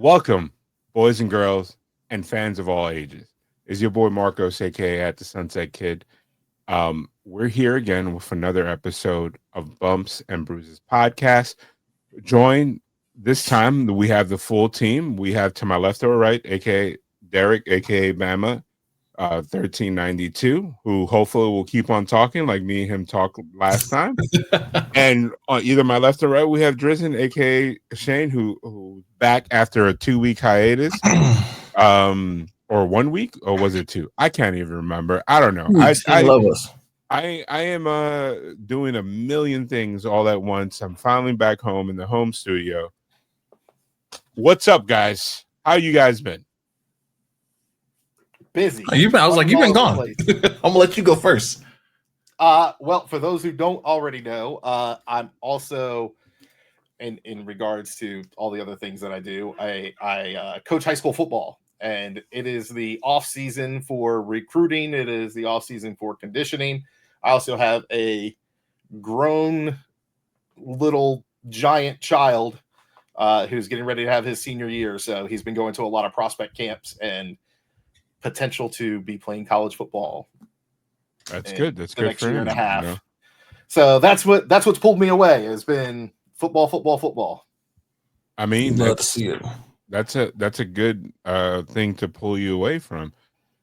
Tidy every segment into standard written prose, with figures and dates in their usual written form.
Welcome, boys and girls, and fans of all ages. It's your boy Marcos, aka at the Sunset Kid. We're here again with another episode of Bumps and Bruises podcast. Join this time we have the full team. We have to my left or right, aka Derek, aka Bama, 1392, who hopefully will keep on talking like me and him talked last time. And on either my left or right, we have Drizzen, aka Shane, who's back after a 2-week hiatus. Or 1 week, or was it two? I can't even remember. I don't know. I love us. I am doing a million things all at once. I'm finally back home in the home studio. What's up, guys? How you guys been? Busy. You've been gone. I'm gonna let you go first. Well, for those who don't already know, I'm also in regards to all the other things that I do, I coach high school football, and it is the off season for recruiting. It is the off season for conditioning. I also have a grown little giant child who's getting ready to have his senior year. So he's been going to a lot of prospect camps and potential to be playing college football. That's good. That's the good next for year him. and a half. So that's what's pulled me away. Has been football. I mean, Love to see it. That's a good thing to pull you away from.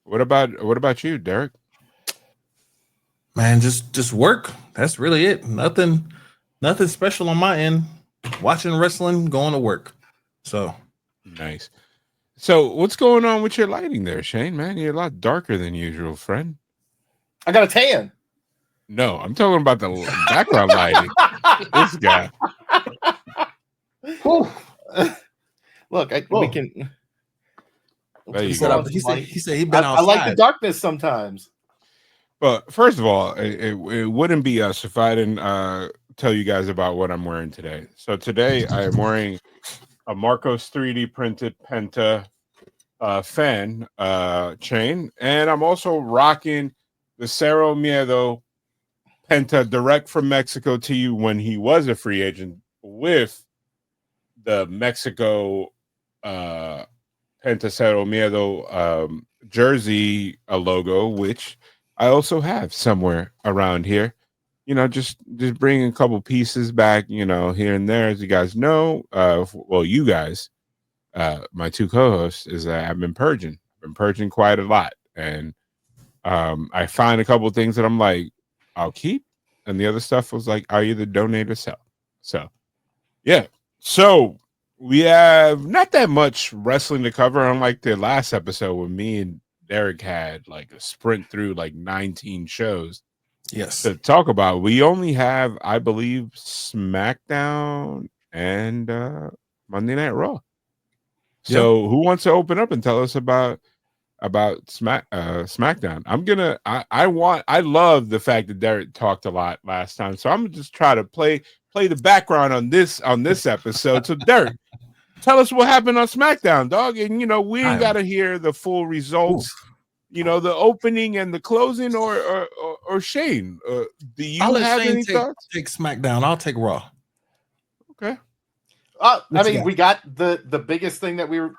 What about you, Derek? Man, just work. That's really it. Nothing special on my end. Watching wrestling, going to work. So nice. So what's going on with your lighting there, Shane? Man, you're a lot darker than usual, friend. I got a tan. No, I'm talking about the background lighting. This guy. Look, we can. There you he go. said he'd been outside. I like the darkness sometimes. But first of all, it wouldn't be us if I didn't tell you guys about what I'm wearing today. So today I am wearing a Marcos 3D printed Penta fan chain, and I'm also rocking the Cero Miedo Penta direct from Mexico to you when he was a free agent with the Mexico Penta Cero Miedo jersey logo, which I also have somewhere around here. You know, just bringing a couple pieces back, you know, here and there. As you guys know, well, you guys, my two co-hosts, is that I've been purging quite a lot, and I find a couple things that I'm like, I'll keep, and the other stuff was like, I'll either donate or sell. So, yeah. So we have not that much wrestling to cover, unlike the last episode when me and Derek had like a sprint through like 19 shows. Yes. To talk about. We only have, I believe, SmackDown and Monday Night Raw. So who wants to open up and tell us about SmackDown? I love the fact that Derek talked a lot last time. So I'm gonna just try to play the background on this episode. So Derek, tell us what happened on SmackDown, dog. And you know, we ain't gotta hear the full results. Oof. You know, the opening and the closing, or Shane. Do you have any thoughts? Take SmackDown. I'll take Raw. Okay. I mean, we got the biggest thing that we're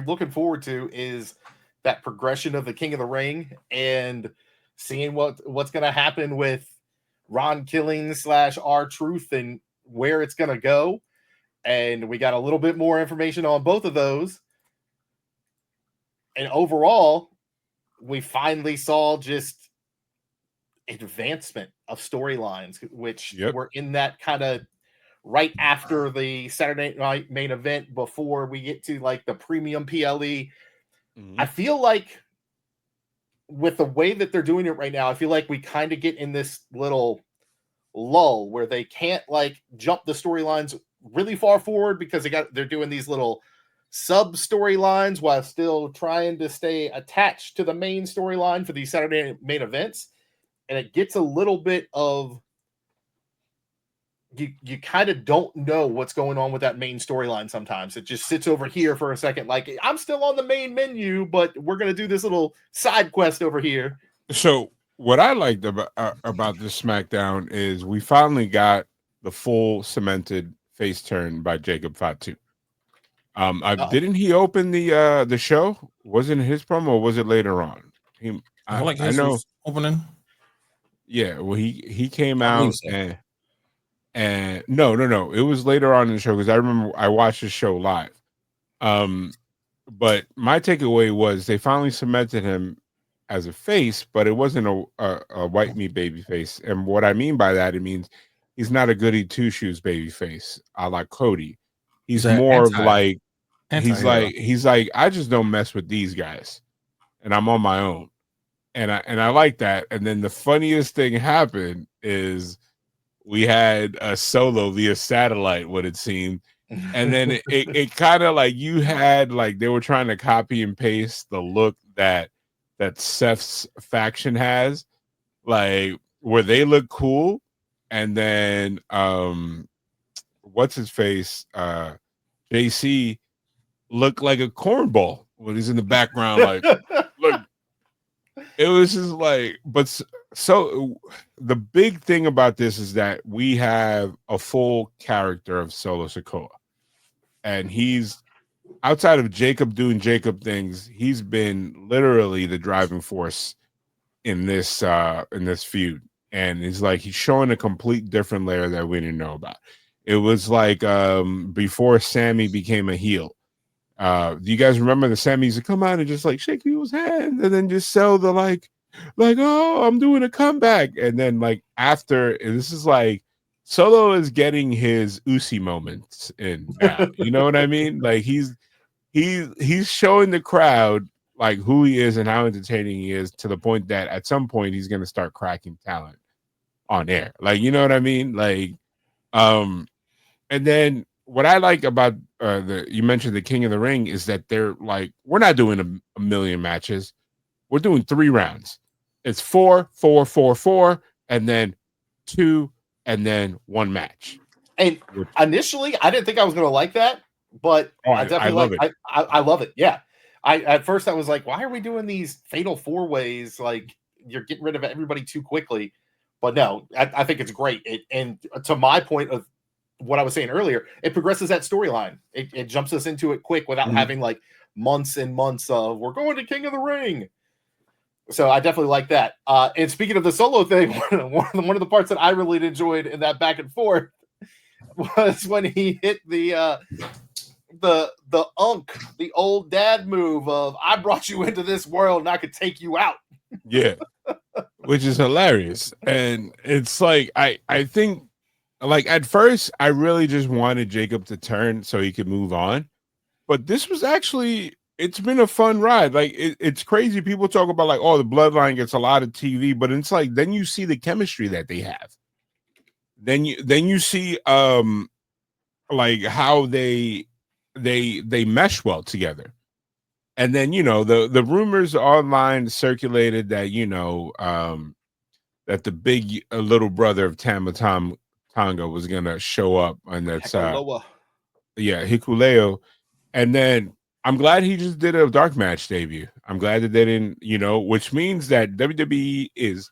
looking forward to is that progression of the King of the Ring and seeing what's going to happen with Ron Killing / R-Truth and where it's going to go. And we got a little bit more information on both of those. And overall, we finally saw just advancement of storylines, which were in that kind of right after the Saturday night main event before we get to like the premium PLE. Mm-hmm. I feel like with the way that they're doing it right now, I feel like we kind of get in this little lull where they can't like jump the storylines really far forward because they're doing these little sub storylines while still trying to stay attached to the main storyline for these Saturday main events. And it gets a little bit of you kind of don't know what's going on with that main storyline sometimes. It just sits over here for a second, like I'm still on the main menu, but we're going to do this little side quest over here. So what I liked about this SmackDown is we finally got the full cemented face turn by Jacob Fatu. Didn't he open the show? Wasn't it his promo, or was it later on? I like his I know. was opening. Yeah, well, he came I believe out so. and no, it was later on in the show because I remember I watched the show live. But my takeaway was they finally cemented him as a face, but it wasn't a white meat baby face. And what I mean by that, it means he's not a goody two shoes baby face, a la Cody. He's an more of like anti-hero. he's like I just don't mess with these guys, and I'm on my own, and I like that. And then the funniest thing happened is we had a Solo via satellite, what it seemed. And then it kind of like you had like they were trying to copy and paste the look that Seth's faction has, like where they look cool, and then what's his face, JC looked like a cornball when he's in the background, like look. It was just like, but so the big thing about this is that we have a full character of Solo Sikoa, and he's outside of Jacob doing Jacob things. He's been literally the driving force in this feud, and it's like he's showing a complete different layer that we didn't know about. It was like before Sammy became a heel. Do you guys remember the Sammy used to come out and just like shake people's hands and then just sell the like, oh, I'm doing a comeback. And then like after, this is like Solo is getting his Usi moments in now. You know what I mean? Like he's showing the crowd like who he is and how entertaining he is, to the point that at some point he's gonna start cracking talent on air. Like, you know what I mean? Like, and then what I like about you mentioned the King of the Ring is that they're like, we're not doing a million matches. We're doing 3 rounds. It's 4, 4, 4, 4, and then 2, and then 1 match. And initially, I didn't think I was going to like that, but I definitely love it. I love it. Yeah. At first I was like, why are we doing these fatal 4-ways? Like, you're getting rid of everybody too quickly. But no, I think it's great. And to my point of what I was saying earlier, it progresses that storyline. It jumps us into it quick without having like months and months of we're going to King of the Ring. So I definitely like that. And speaking of the Solo thing, one of the parts that I really enjoyed in that back and forth was when he hit the old dad move of I brought you into this world and I could take you out. Yeah, which is hilarious. And it's like I think, like, at first I really just wanted Jacob to turn so he could move on, but this was actually, it's been a fun ride. Like it's crazy. People talk about like, oh, the bloodline gets a lot of TV, but it's like then you see the chemistry that they have. Then you see like how they mesh well together. And then, you know, the rumors online circulated that, you know, that the big little brother of Tonga was gonna show up, and that's Hikuleo. And then I'm glad he just did a dark match debut. I'm glad that they didn't, you know, which means that WWE is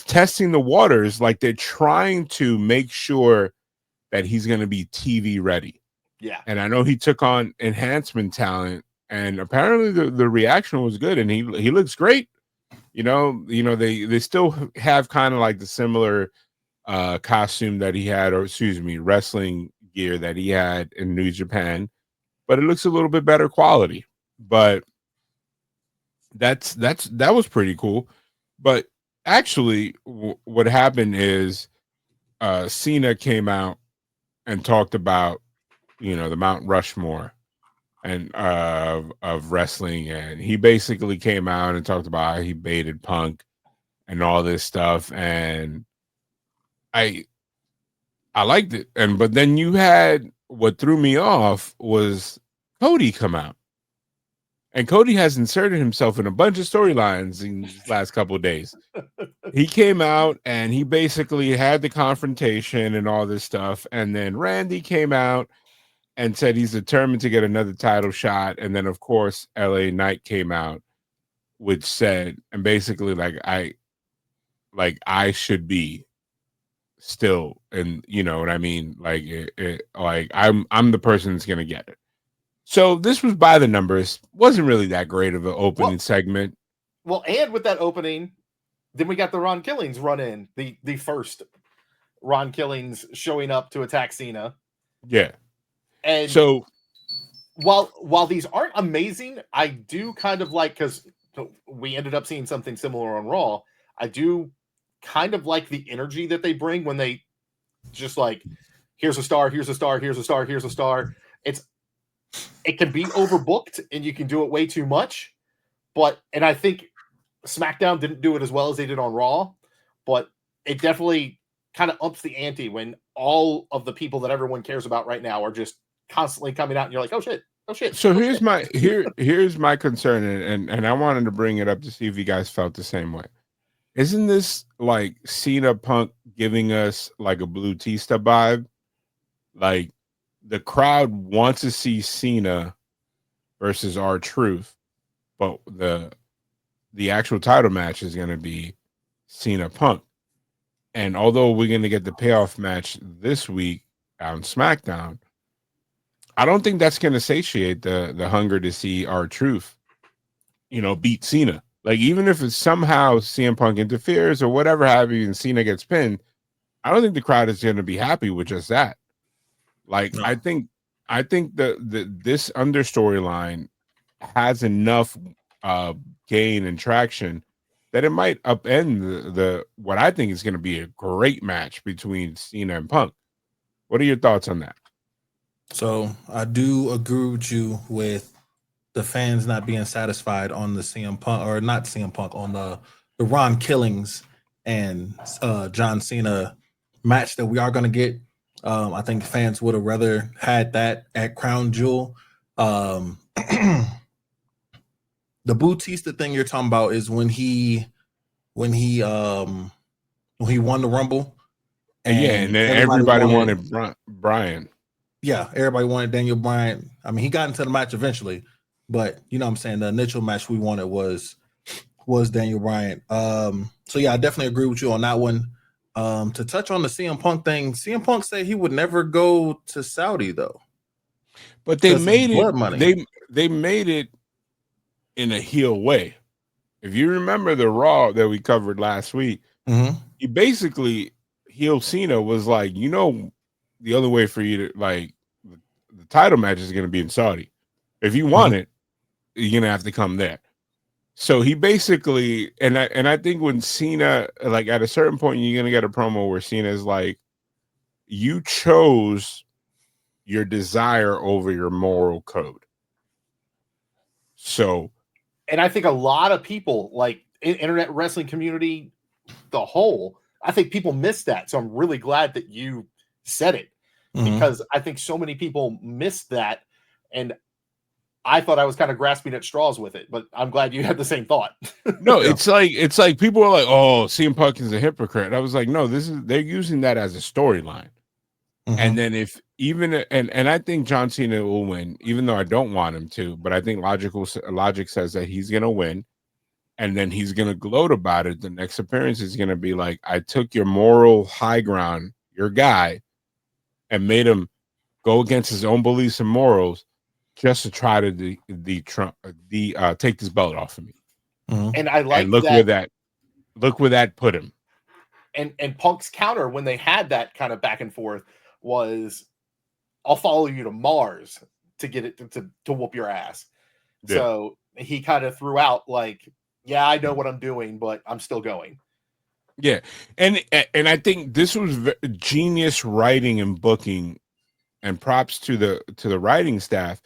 testing the waters, like they're trying to make sure that he's gonna be TV ready. Yeah. And I know he took on enhancement talent, and apparently the reaction was good, and he looks great. You know, they still have kind of like the similar costume that he had, or excuse me, wrestling gear that he had in New Japan, but it looks a little bit better quality. But that was pretty cool. But actually, what happened is Cena came out and talked about, you know, the Mount Rushmore and of wrestling, and he basically came out and talked about how he baited Punk and all this stuff, and I liked it. And but then you had, what threw me off was Cody come out, and Cody has inserted himself in a bunch of storylines in these last couple of days. He came out and he basically had the confrontation and all this stuff, and then Randy came out and said he's determined to get another title shot. And then, of course, LA Knight came out, which said, and basically like I should be still, and you know what I mean? Like like I'm the person that's gonna get it. So this was by the numbers. Wasn't really that great of an opening segment. Well, and with that opening, then we got the Ron Killings run in, the first Ron Killings showing up to attack Cena. Yeah. And so while these aren't amazing, I do kind of like, because we ended up seeing something similar on Raw. I do kind of like the energy that they bring when they just like, here's a star, here's a star, here's a star, here's a star. It can be overbooked and you can do it way too much. And I think SmackDown didn't do it as well as they did on Raw, but it definitely kind of ups the ante when all of the people that everyone cares about right now are just constantly coming out and you're like, oh shit. So here's my concern, and I wanted to bring it up to see if you guys felt the same way. Isn't this like Cena Punk giving us like a Blue Tista vibe? Like the crowd wants to see Cena versus R-Truth, but the actual title match is going to be Cena Punk. And although we're going to get the payoff match this week on SmackDown, I don't think that's going to satiate the hunger to see R-Truth, beat Cena. Like, even if it's somehow CM Punk interferes or whatever have you and Cena gets pinned, I don't think the crowd is going to be happy with just that. Like, no. I think this under storyline has enough gain and traction that it might upend the what I think is going to be a great match between Cena and Punk. What are your thoughts on that? So I do agree with you with the fans not being satisfied on the CM Punk, or not CM Punk, on the Ron Killings and John Cena match that we are going to get. I think fans would have rather had that at Crown Jewel. The Bautista thing you're talking about is when he won the Rumble. And then everybody wanted Bryan. Yeah, everybody wanted Daniel Bryan. I mean, he got into the match eventually, but you know what I'm saying, the initial match we wanted was Daniel Bryan. So yeah, I definitely agree with you on that one. To touch on the CM Punk thing, CM Punk said he would never go to Saudi though. But they made it they made it in a heel way. If you remember the Raw that we covered last week, he basically heel Cena was like, the only way for you to like the title match is going to be in Saudi. If you want it, you're going to have to come there. So he basically, and I think when Cena, like at a certain point, you're going to get a promo where Cena is like, you chose your desire over your moral code. So, and I think a lot of people, like internet wrestling community, the whole, I think people miss that. So I'm really glad that you said it, because I think so many people missed that. And I thought I was kind of grasping at straws with it, but I'm glad you had the same thought. No, it's like people are like, oh, CM Punk is a hypocrite. I was like, no, they're using that as a storyline. And then and I think John Cena will win, even though I don't want him to, but I think logic says that he's going to win. And then he's going to gloat about it. The next appearance is going to be like, I took your moral high ground, your guy, and made him go against his own beliefs and morals just to try to take this belt off of me. And I like look where that put him. And Punk's counter when they had that kind of back and forth was, I'll follow you to Mars to get it to whoop your ass. Yeah. So he kind of threw out like, yeah, I know what I'm doing, but I'm still going. Yeah. And I think this was genius writing and booking, and props to the writing staff,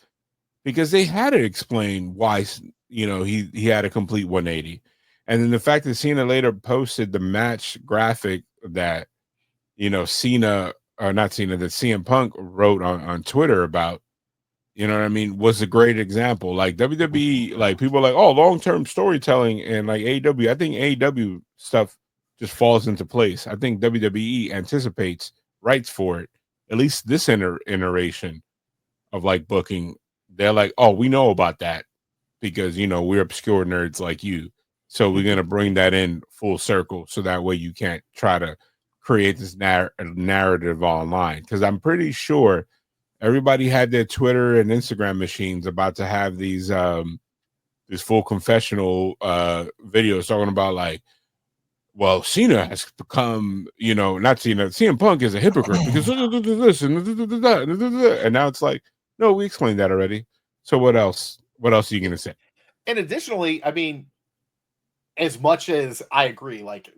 because they had to explain why, he had a complete 180. And then the fact that Cena later posted the match graphic that, that CM Punk wrote on Twitter about, you know what I mean, was a great example. Like WWE, like people are like, oh, long-term storytelling, and like AEW, I think AEW stuff just falls into place. I think WWE anticipates rights for it. At least this iteration of like booking, they're like, oh, we know about that because, we're obscure nerds like you. So we're going to bring that in full circle. So that way you can't try to create this narrative online. Because I'm pretty sure everybody had their Twitter and Instagram machines about to have these this full confessional videos talking about like, well, Cena has become, not Cena, CM Punk is a hypocrite because this and now it's like, no, we explained that already. So what else? What else are you gonna say? And additionally, I mean, as much as I agree, like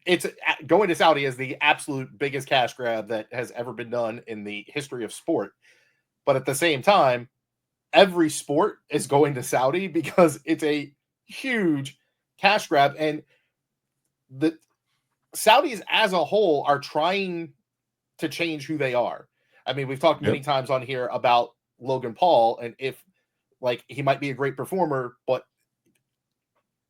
it's going to Saudi is the absolute biggest cash grab that has ever been done in the history of sport. But at the same time, every sport is going to Saudi because it's a huge cash grab, and the Saudis as a whole are trying to change who they are. I mean, we've talked many times on here about Logan Paul, and if like he might be a great performer, but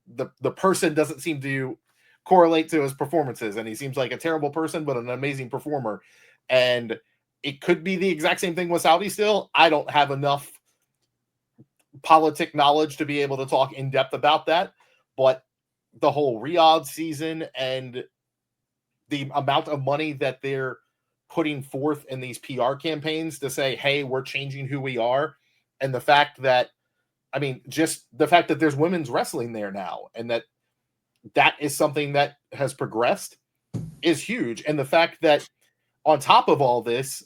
the person doesn't seem to correlate to his performances, and he seems like a terrible person but an amazing performer. And it could be the exact same thing with Saudi still. I don't have enough politic knowledge to be able to talk in depth about that, but the whole Riyadh season and the amount of money that they're putting forth in these PR campaigns to say, hey, we're changing who we are. And the fact that, I mean, just the fact that there's women's wrestling there now and that is something that has progressed is huge. And the fact that on top of all this,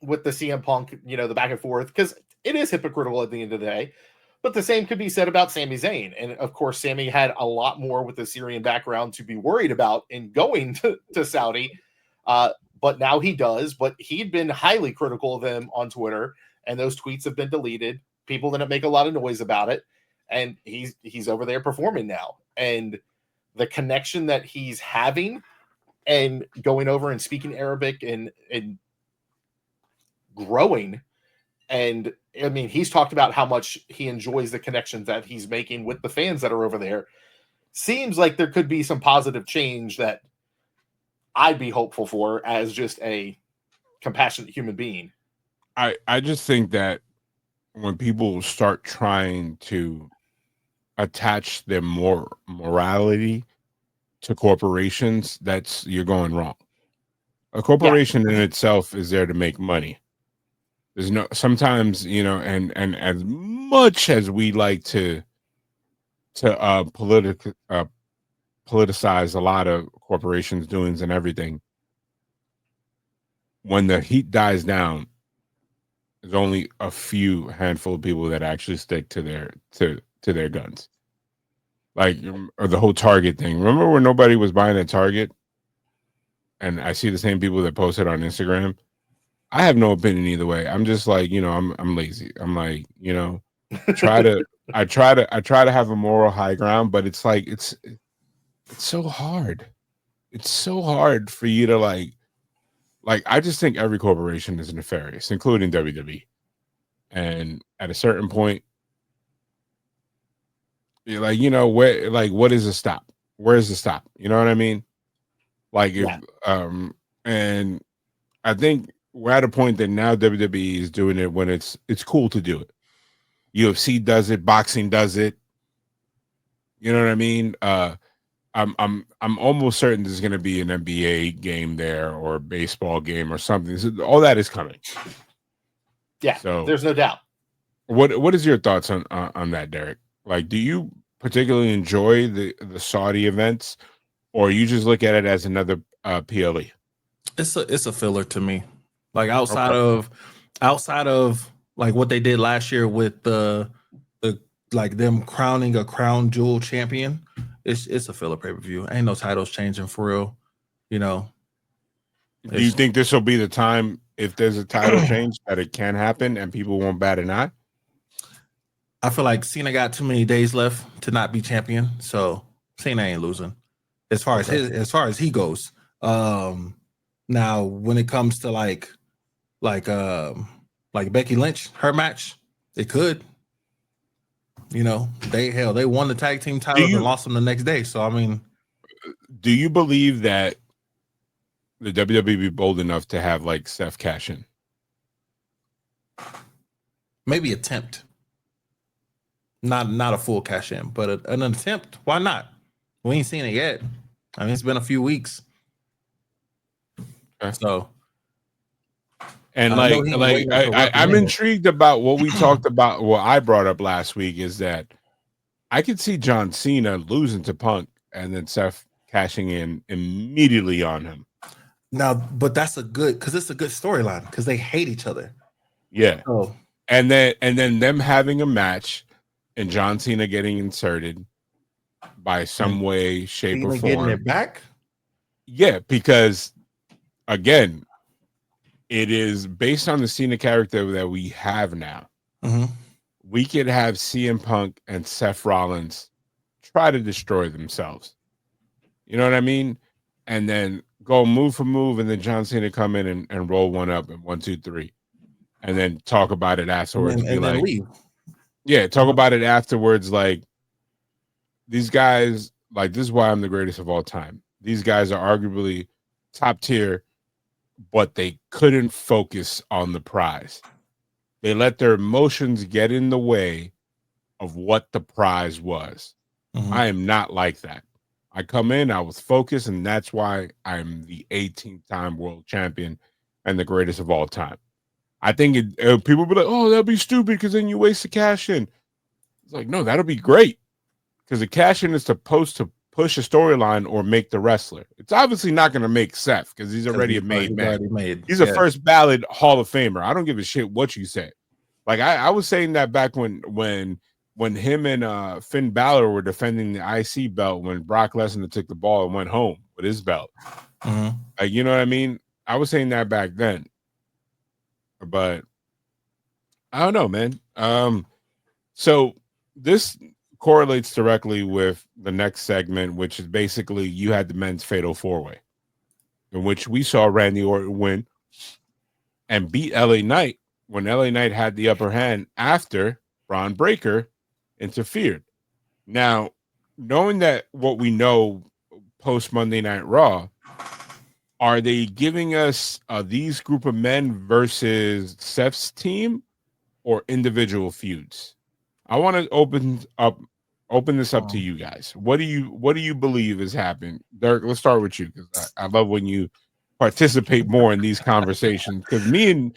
with the CM Punk, the back and forth, because it is hypocritical at the end of the day, but the same could be said about Sami Zayn. And of course, Sami had a lot more with the Syrian background to be worried about in going to Saudi. But now he does, but he'd been highly critical of them on Twitter, and those tweets have been deleted. People didn't make a lot of noise about it. And he's over there performing now. And the connection that he's having and going over and speaking Arabic and growing. And I mean, he's talked about how much he enjoys the connections that he's making with the fans that are over there. Seems like there could be some positive change that I'd be hopeful for as just a compassionate human being. I just think that when people start trying to attach their morality to corporations, you're going wrong. A corporation in itself is there to make money. There's sometimes, and as much as we like to politicize a lot of corporations' doings and everything, when the heat dies down, there's only a handful of people that actually stick to their guns. Like, or the whole Target thing. Remember when nobody was buying at Target? And I see the same people that posted on Instagram. I have no opinion either way. I'm just like, I'm lazy. I'm like, I try to have a moral high ground, but it's like it's so hard. It's so hard for you to like I just think every corporation is nefarious, including WWE. And at a certain point, you're like, where, like, what is the stop? Where's the stop? You know what I mean? Like, and I think we're at a point that now WWE is doing it when it's cool to do it. UFC does it, boxing does it. You know what I mean? I'm almost certain there's going to be an NBA game there or a baseball game or something. So all that is coming. Yeah, so there's no doubt. What is your thoughts on that, Derek? Like, do you particularly enjoy the Saudi events, or you just look at it as another PLE? It's a filler to me. Like outside of like what they did last year with the like them crowning a crown jewel champion, it's a filler pay-per-view. Ain't no titles changing for real. Do you think this will be the time, if there's a title change, that it can happen and people won't bat an eye? I feel like Cena got too many days left to not be champion, so Cena ain't losing as far as he goes. Now when it comes to like Becky Lynch, her match, it could. They won the tag team titles and lost them the next day. So I mean, do you believe that the WWE be bold enough to have like Seth cash in? Maybe attempt. Not a full cash in, but an attempt. Why not? We ain't seen it yet. I mean, it's been a few weeks. Okay. So And I'm intrigued about what we talked about. What I brought up last week is that I could see John Cena losing to Punk and then Seth cashing in immediately on him. Now, but that's because it's a good storyline because they hate each other. Yeah. Oh. And then them having a match and John Cena getting inserted by some way, shape, or form. Getting it back? Yeah, because again, it is based on the Cena character that we have now. Mm-hmm. We could have CM Punk and Seth Rollins try to destroy themselves. You know what I mean? And then go move for move, and then John Cena come in and roll one up and 1, 2, 3, and then talk about it afterwards. And then leave. Yeah, talk about it afterwards. Like, these guys, like, this is why I'm the greatest of all time. These guys are arguably top tier, but they couldn't focus on the prize. They let their emotions get in the way of what the prize was. Mm-hmm. I am not like that. I come in, I was focused, and that's why I'm the 18th time world champion and the greatest of all time. I think people be like, oh, that'll be stupid because then you waste the cash in. It's like, no, that'll be great because the cash in is supposed to push a storyline or make the wrestler. It's obviously not going to make Seth because he's already a made man. He's a first ballot Hall of Famer. I don't give a shit what you say. Like I was saying that back when him and Finn Balor were defending the IC belt when Brock Lesnar took the ball and went home with his belt. Mm-hmm. Like, you know what I mean? I was saying that back then. But I don't know, man. So this correlates directly with the next segment, which is basically you had the men's fatal 4-way, in which we saw Randy Orton win and beat LA Knight when LA Knight had the upper hand after Braun Breaker interfered. Now, knowing that what we know post Monday Night Raw, are they giving us these group of men versus Seth's team or individual feuds? I want to open this up to you guys. What do you believe has happened? Derek, let's start with you because I love when you participate more in these conversations because me and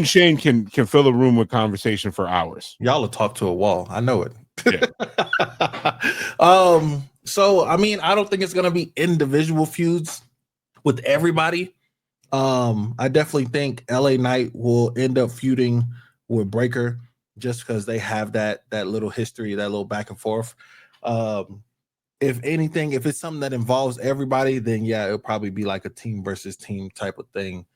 Shane can fill a room with conversation for hours. Y'all will talk to a wall. I know it. Yeah. So I mean, I don't think it's gonna be individual feuds with everybody. I definitely think LA Knight will end up feuding with Breaker just because they have that little history, that little back and forth. If anything, if it's something that involves everybody, then yeah, it'll probably be like a team versus team type of thing.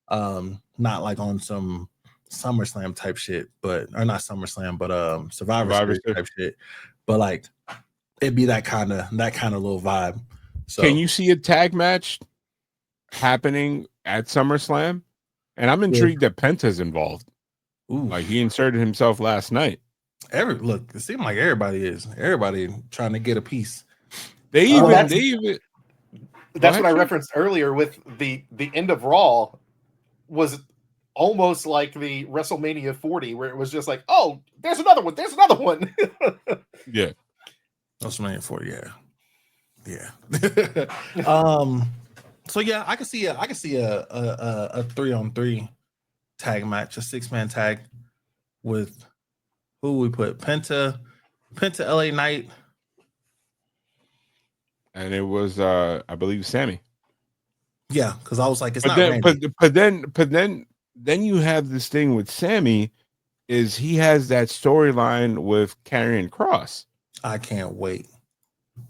Not like on some SummerSlam type shit, or not SummerSlam, but Survivor Series type shit. But like it'd be that kind of little vibe. So can you see a tag match happening at SummerSlam? And I'm intrigued that Penta's involved. Ooh. Like he inserted himself last night. It seemed like everybody trying to get a piece. That's what I referenced earlier with the end of Raw was almost like the WrestleMania 40, where it was just like, oh, there's another one. Yeah. WrestleMania 40, yeah. So yeah, I can see a 3-on-3 tag match, a 6-man tag with who we put Penta, LA Knight. And it was I believe Sammy. Yeah, because I was like, but then you have this thing with Sammy is he has that storyline with Karrion Kross. I can't wait.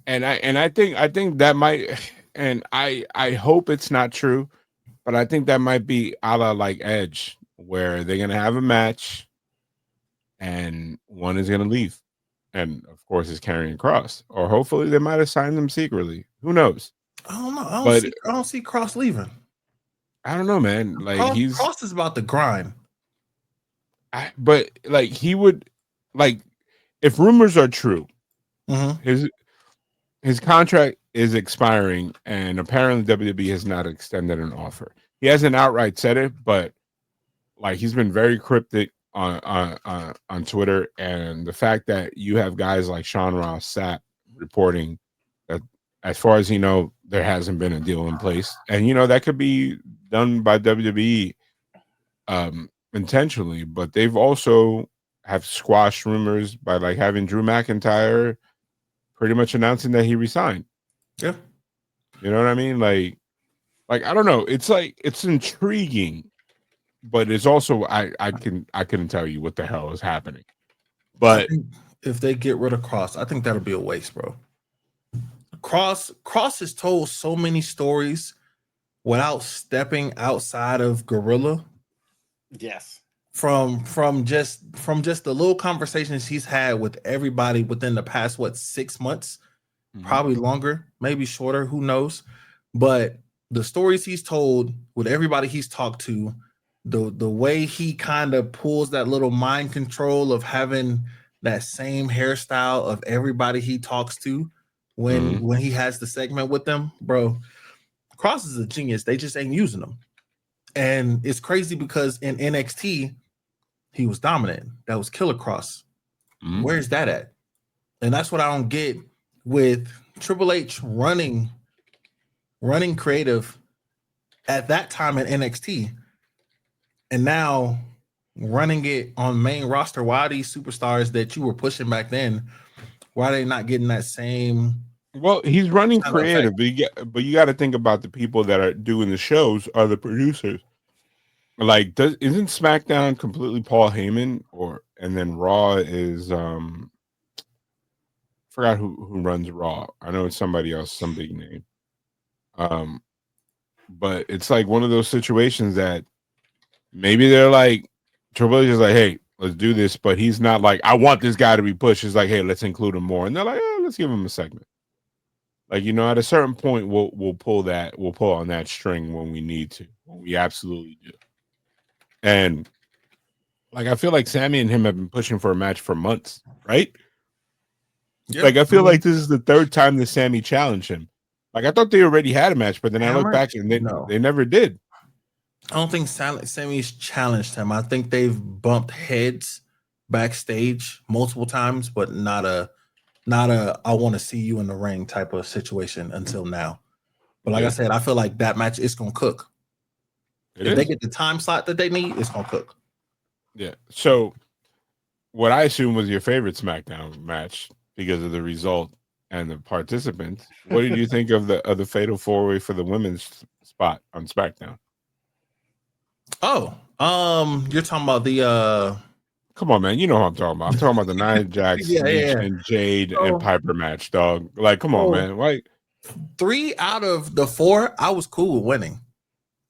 And I think that might, and I hope it's not true, but I think that might be a la like Edge, where they're gonna have a match and one is gonna leave. And of course it's Karrion Kross. Or hopefully they might have signed them secretly. Who knows? I don't know. I don't see Kross leaving. I don't know, man. Like Kross is about the grind. But like he would, like, if rumors are true, his contract is expiring, and apparently WWE has not extended an offer. He hasn't outright said it, but like he's been very cryptic on Twitter, and the fact that you have guys like Sean Ross Sapp reporting that, as far as you know, there hasn't been a deal in place, and you know that could be done by WWE. intentionally, but they've also have squashed rumors by like having Drew McIntyre pretty much announcing that he resigned. Yeah. You know what I mean? Like I don't know. It's like it's intriguing, but it's also I couldn't tell you what the hell is happening. But if they get rid of Cross, I think that'll be a waste, bro. Cross has told so many stories without stepping outside of Gorilla. Yes. From just the little conversations he's had with everybody within the past 6 months, probably longer, maybe shorter, who knows? But the stories he's told with everybody he's talked to, the way he kind of pulls that little mind control of having that same hairstyle of everybody he talks to when he has the segment with them, bro. Cross is a genius. They just ain't using him. And it's crazy because in NXT, he was dominant. That was Killer Cross. Where's that at? And that's what I don't get with Triple H running creative at that time in NXT, and now running it on main roster. Why are these superstars that you were pushing back then, why are they not getting that same? Well, he's running creative, but you got to think about the people that are doing the shows are the producers. Like, isn't SmackDown completely Paul Heyman, and then Raw is forgot who runs Raw. I know it's somebody else, some big name. But it's like one of those situations that maybe they're like Triple H is like, hey, let's do this, but he's not like, I want this guy to be pushed. It's like, hey, let's include him more, and they're like, let's give him a segment. Like, you know, at a certain point, we'll pull on that string when we need to, when we absolutely do. And like, I feel like Sammy and him have been pushing for a match for months, right? Yep. Like, I feel like this is the third time that Sammy challenged him. Like, I thought they already had a match, but then I look back and they never did. I don't think Sammy's challenged him. I think they've bumped heads backstage multiple times, but not a I want to see you in the ring type of situation until now. But like I said, I feel like that match is gonna cook. If they get the time slot that they need, it's gonna cook. Yeah. So what I assume was your favorite SmackDown match because of the result and the participants. What did you think of the fatal 4-way for the women's spot on SmackDown? Oh, you're talking about the come on, man. You know what I'm talking about. I'm talking about the Nia Jax, and Jade and Piper match, dog. Like, come on, man. Like 3 out of the 4, I was cool with winning.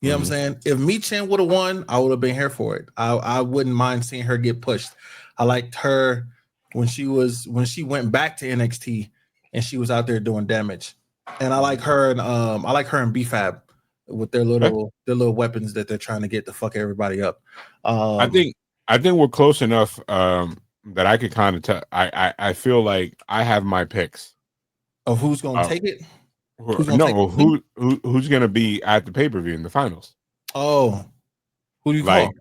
You know what I'm saying? If Michin would have won, I would have been here for it. I wouldn't mind seeing her get pushed. I liked her when she went back to NXT and she was out there doing damage. And I like her and B-Fab with their little weapons that they're trying to get to fuck everybody up. I think we're close enough that I could kind of tell. I feel like I have my picks of who's going to take it. Who's going to be at the pay-per-view in the finals? Oh, who do you call?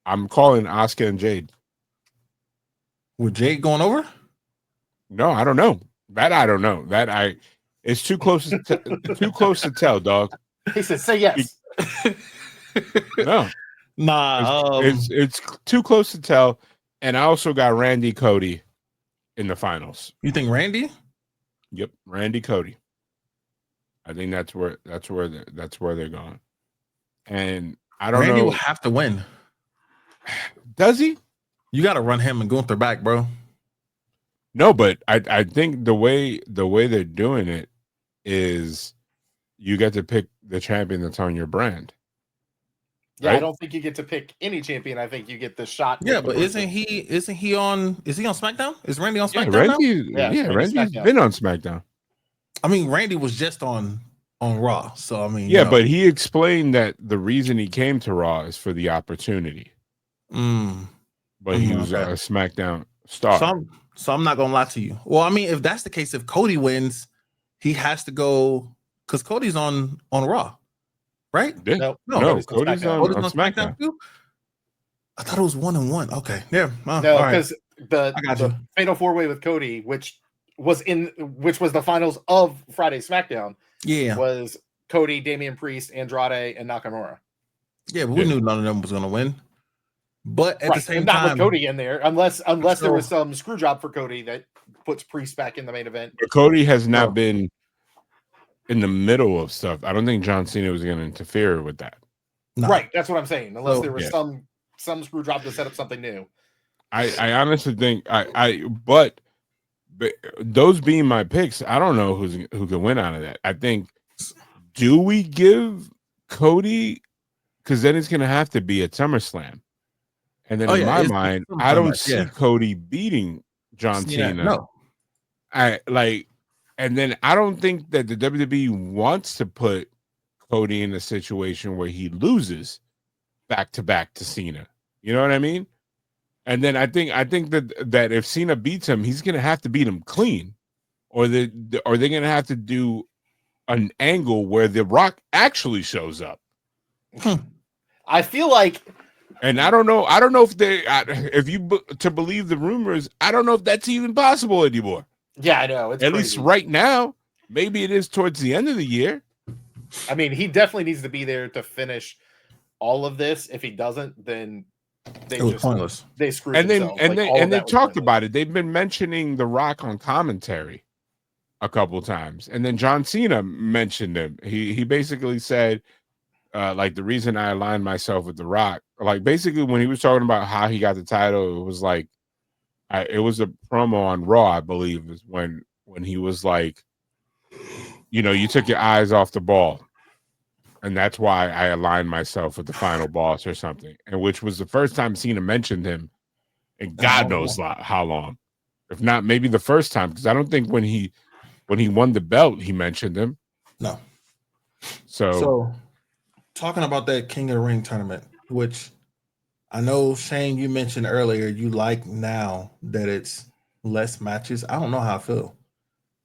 I'm calling Asuka and Jade. With Jade going over? No, I don't know. It's too close to tell, dog. He said, "Say yes." No, nah. It's too close to tell. And I also got Randy Cody in the finals. You think Randy? Yep, Randy Cody. I think that's where they're going. And I don't know. Randy will have to win. Does he? You got to run him and Gunther back, bro. No, but I think the way they're doing it is you get to pick the champion that's on your brand. Yeah, right? I don't think you get to pick any champion. I think you get the shot. Yeah, but isn't he on SmackDown? Is Randy on SmackDown? Randy's been on SmackDown. I mean, Randy was just on Raw, so I mean, but he explained that the reason he came to Raw is for the opportunity. But he was a SmackDown star. So I'm not gonna lie to you. Well, I mean, if that's the case, if Cody wins, he has to go because Cody's on Raw, right? Yeah. No, Cody's on SmackDown too. I thought it was 1-1. Okay, yeah. No, because the Fatal 4-Way with Cody, which was the finals of Friday SmackDown. Yeah, was Cody, Damian Priest, Andrade, and Nakamura. Yeah, but we knew none of them was gonna win. But at the same not time, with Cody in there, unless there was some screw job for Cody that puts Priest back in the main event. But Cody has not been in the middle of stuff. I don't think John Cena was going to interfere with that. No. Right, that's what I'm saying. Unless there was some screw job to set up something new. I honestly think but those being my picks, I don't know who can win out of that. I think, do we give Cody, because then it's going to have to be at SummerSlam, and then in my mind, I don't see Cody beating John Cena. No, and then I don't think that the WWE wants to put Cody in a situation where he loses back to back to Cena. You know what I mean? And then I think that if Cena beats him, he's gonna have to beat him clean, or they're gonna have to do an angle where The Rock actually shows up. I feel like, and I don't know if you to believe the rumors, I don't know if that's even possible anymore. Yeah, I know. It's at crazy. least right now. Maybe it is towards the end of the year. I mean, he definitely needs to be there to finish all of this. If he doesn't, then pointless. They screwed and themselves. They talked about it. They've been mentioning The Rock on commentary a couple times, and then John Cena mentioned him. He basically said, like, the reason I aligned myself with The Rock, like, basically when he was talking about how he got the title, it was like, it was a promo on Raw, I believe, is when he was like, you took your eyes off the ball, and that's why I aligned myself with the final boss or something, and which was the first time Cena mentioned him in God knows how long, if not maybe the first time, because I don't think when he won the belt he mentioned him. No. So talking about that King of the Ring tournament, which I know, Shane, you mentioned earlier, you like now that it's less matches. I don't know how I feel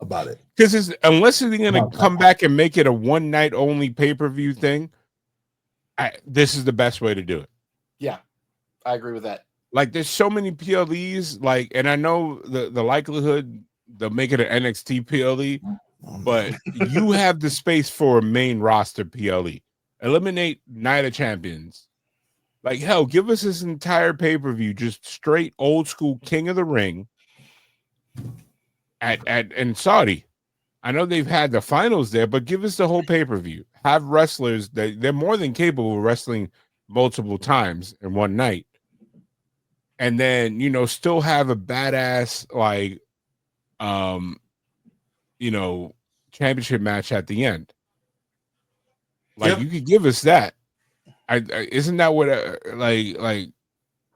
about it. Because unless they're going to come back and make it a one night only pay-per-view thing, this is the best way to do it. Yeah, I agree with that. Like, there's so many PLEs, and I know the likelihood they'll make it an NXT PLE, but you have the space for a main roster PLE. Eliminate Night of Champions. Like, hell, give us this entire pay-per-view, just straight old school King of the Ring in Saudi. I know they've had the finals there, but give us the whole pay-per-view. Have wrestlers they're more than capable of wrestling multiple times in one night. And then, still have a badass, championship match at the end. Like, you could give us that. Isn't that what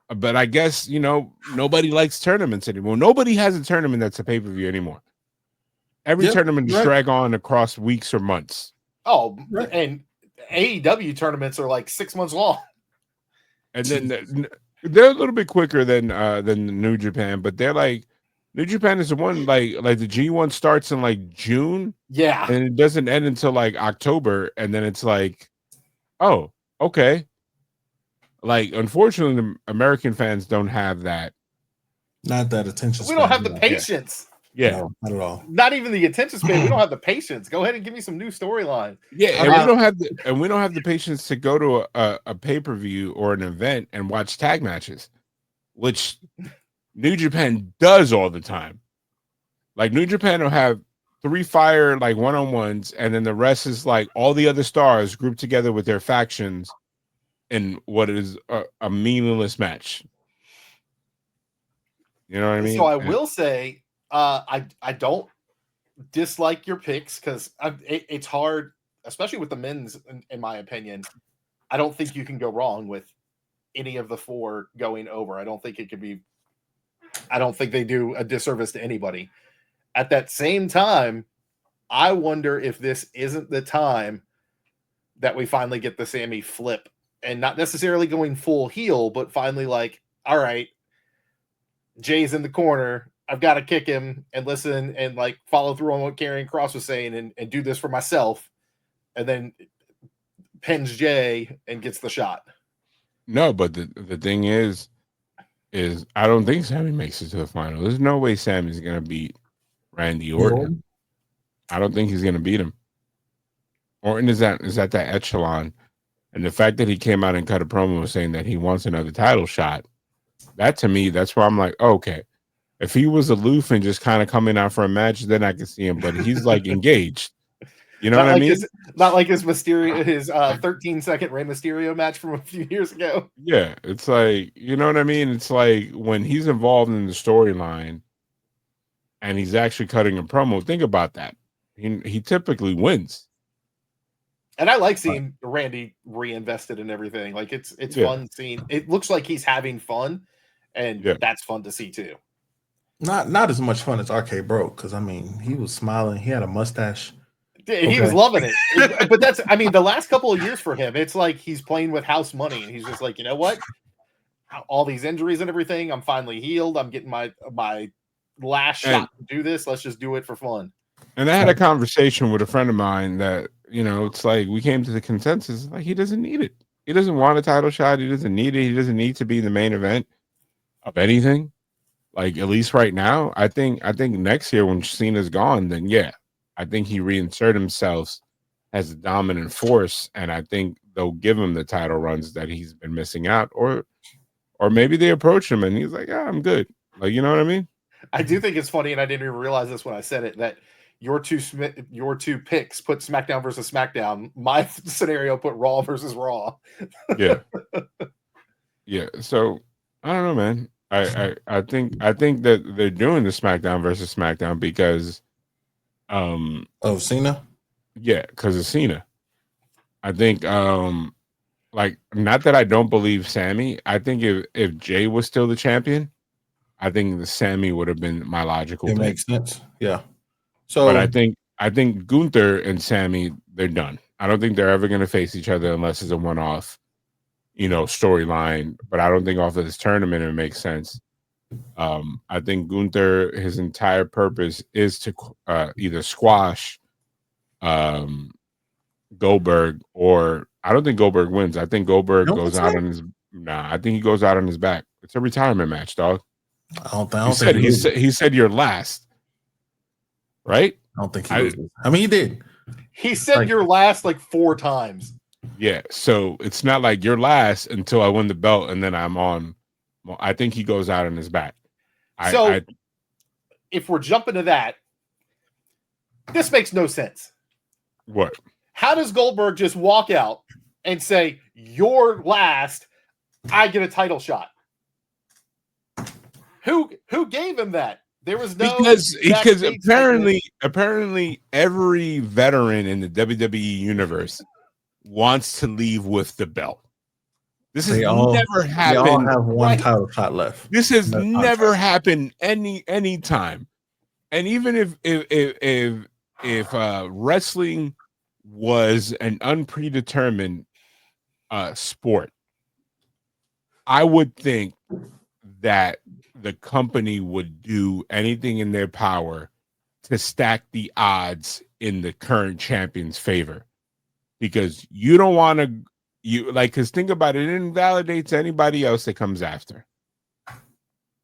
but I guess nobody likes tournaments anymore. Nobody has a tournament that's a pay-per-view anymore. Every tournament is drag on across weeks or months. Oh, and AEW tournaments are like 6 months long. And then they're a little bit quicker than New Japan, but they're like, New Japan is the one like the G1 starts in like June. Yeah. And it doesn't end until like October, and then it's like, oh, okay. Like, unfortunately, the American fans don't have that. Not that attention span. We don't have the patience. Yeah. No, not at all. Not even the attention span. We don't have the patience. Go ahead and give me some new storyline. Yeah, and we don't have the patience to go to a pay-per-view or an event and watch tag matches, which New Japan does all the time. Like, New Japan will have 3 fire like one-on-ones, and then the rest is like all the other stars grouped together with their factions in what is a meaningless match. You know what I mean? So I will say, I don't dislike your picks because it's hard, especially with the men's. In my opinion, I don't think you can go wrong with any of the 4 going over. I don't think it could be. I don't think they do a disservice to anybody. At that same time, I wonder if this isn't the time that we finally get the Sammy flip, and not necessarily going full heel, but finally like, all right, Jay's in the corner. I've got to kick him and listen and like follow through on what Karrion Kross was saying and do this for myself. And then pins Jay and gets the shot. No, but the thing is I don't think Sammy makes it to the final. There's no way Sammy's going to beat Randy Orton. I don't think he's going to beat him. Orton is at that echelon And the fact that he came out and cut a promo saying that he wants another title shot, that to me, that's where I'm like, okay. If he was aloof and just kind of coming out for a match, then I could see him. But he's like engaged. You know what I mean? Not like his 13-second Rey Mysterio match from a few years ago. Yeah, it's like, you know what I mean? It's like when he's involved in the storyline and he's actually cutting a promo. Think about that. He typically wins. And I like seeing Randy reinvested in everything. Like it's fun seeing. It looks like he's having fun, and that's fun to see too. Not as much fun as RK Bro, because I mean he was smiling. He had a mustache. He was loving it. But that's, I mean, the last couple of years for him, it's like he's playing with house money, and he's just like, you know what? All these injuries and everything, I'm finally healed. I'm getting my last shot to do this. Let's just do it for fun. And I had a conversation with a friend of mine that, you know, it's like we came to the consensus, like he doesn't need it. He doesn't want a title shot. He doesn't need it. He doesn't need to be the main event of anything. Like, at least right now, I think next year when Cena's gone, then yeah, I think he reinsert himself as a dominant force, and I think they'll give him the title runs that he's been missing out, or maybe they approach him and he's like, yeah, I'm good. Like, you know what I mean? I do think it's funny, and I didn't even realize this when I said it, that your two picks put SmackDown versus SmackDown. My scenario put Raw versus Raw. Yeah. Yeah. So I don't know, man. I think that they're doing the SmackDown versus SmackDown because of Cena. Yeah, because of Cena. I think like, not that I don't believe Sammy. I think if Jay was still the champion, I think the Sammy would have been my logical pick. Makes sense. Yeah. So, but I think Gunther and Sammy, they're done. I don't think they're ever going to face each other unless it's a one-off, you know, storyline. But I don't think off of this tournament it makes sense. I think Gunther, his entire purpose is to either squash Goldberg, or I don't think Goldberg wins. I think Goldberg goes out on his. Nah, I think he goes out on his back. It's a retirement match, dog. He said you're last, right? I don't think he loses. I mean, he did. He said you're last like 4 times. Yeah, so it's not like you're last until I win the belt and then I'm on. Well, I think he goes out on his back. If we're jumping to that, this makes no sense. What? How does Goldberg just walk out and say, "You're last, I get a title shot"? Who gave him that? There was no, because apparently every veteran in the WWE universe wants to leave with the belt. This has never happened. They all have one title shot left. This has never happened any time. And even if wrestling was an unpredetermined sport, I would think that the company would do anything in their power to stack the odds in the current champion's favor, because you don't want to, because think about it, it invalidates anybody else that comes after.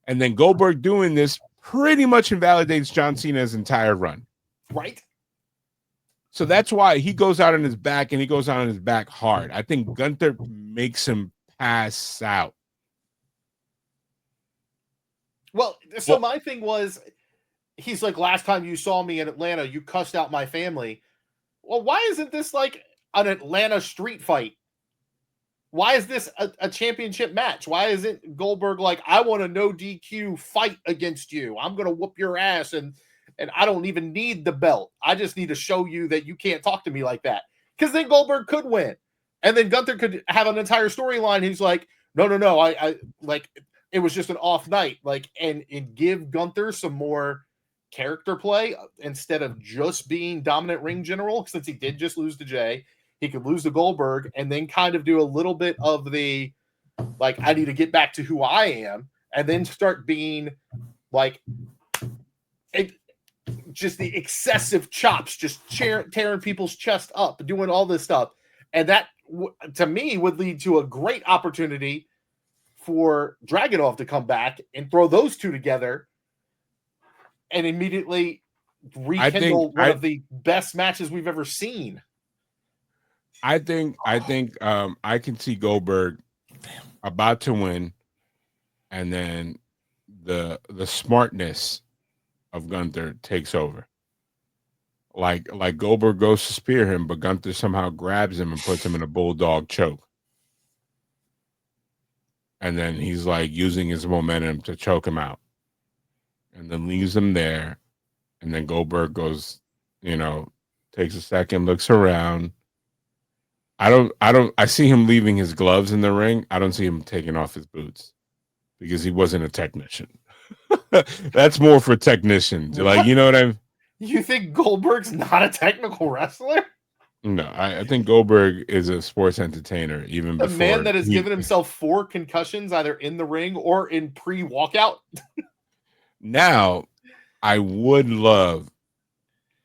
And then Goldberg doing this pretty much invalidates John Cena's entire run. Right. So that's why he goes out on his back, and he goes out on his back hard. I think Gunther makes him pass out. Well, so my thing was, he's like, last time you saw me in Atlanta, you cussed out my family. Well, why isn't this like an Atlanta street fight? Why is this a championship match? Why isn't Goldberg like, I want a no DQ fight against you. I'm going to whoop your ass, and I don't even need the belt. I just need to show you that you can't talk to me like that. Because then Goldberg could win. And then Gunther could have an entire storyline. He's like, no, I like, it was just an off night. Like, and give Gunther some more character play instead of just being dominant ring general. Since he did just lose to Jay, he could lose to Goldberg and then kind of do a little bit of the, like, I need to get back to who I am, and then start being like, just the excessive chops, just tearing people's chest up, doing all this stuff. And that, to me, would lead to a great opportunity for Dragunov to come back and throw those two together and immediately rekindle one of the best matches we've ever seen. I think I can see Goldberg about to win, and then the smartness of Gunther takes over. Like Goldberg goes to spear him, but Gunther somehow grabs him and puts him in a bulldog choke. And then he's like using his momentum to choke him out. And then leaves him there. And then Goldberg goes, takes a second, looks around. I see him leaving his gloves in the ring. I don't see him taking off his boots because he wasn't a technician. That's more for technicians. What? Like, you know what I'm. You think Goldberg's not a technical wrestler? No, I think Goldberg is a sports entertainer. Even a before man that has given himself 4 concussions either in the ring or in pre-walkout. Now, I would love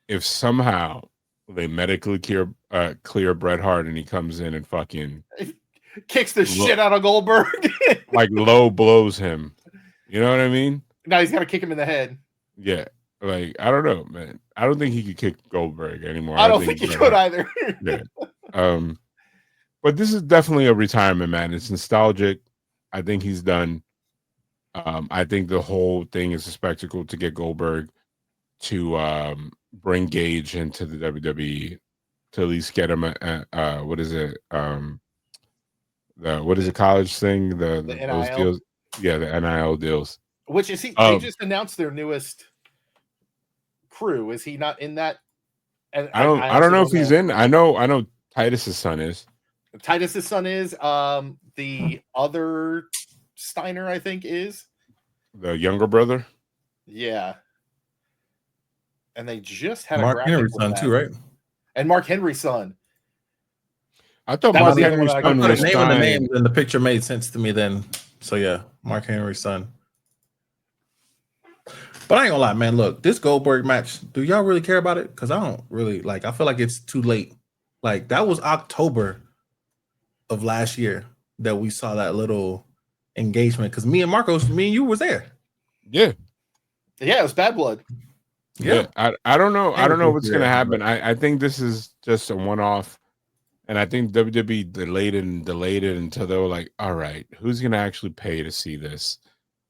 if somehow they medically clear Bret Hart and he comes in and fucking kicks the shit out of Goldberg. Like low blows him. You know what I mean? Now he's got to kick him in the head. Yeah. Like, I don't know, man. I don't think he could kick Goldberg anymore. I don't think he could either. Yeah. But this is definitely a retirement, man. It's nostalgic. I think he's done. I think the whole thing is a spectacle to get Goldberg to bring Gage into the WWE, to at least get him what is it? What is the college thing? The NIL those deals? Yeah, the NIL deals. Which is he? They just announced their newest crew. Is he not in that? And I don't know if he's in. I know Titus's son is. Titus's son is. The other Steiner, I think, is the younger brother. Yeah. And they just had Mark Henry's son too, right? And Mark Henry's son. I thought Mark Henry's son was the name of the names, and the picture made sense to me then. So yeah, Mark Henry's son. But I ain't gonna lie, man. Look, this Goldberg match, do y'all really care about it? Because I don't really like. I feel like it's too late. Like that was October of last year that we saw that little engagement. Because me and you was there. Yeah, yeah, it was Bad Blood. Yeah, I don't know. I don't know what's gonna happen. I think this is just a one-off, and I think WWE delayed it until they were like, all right, who's gonna actually pay to see this?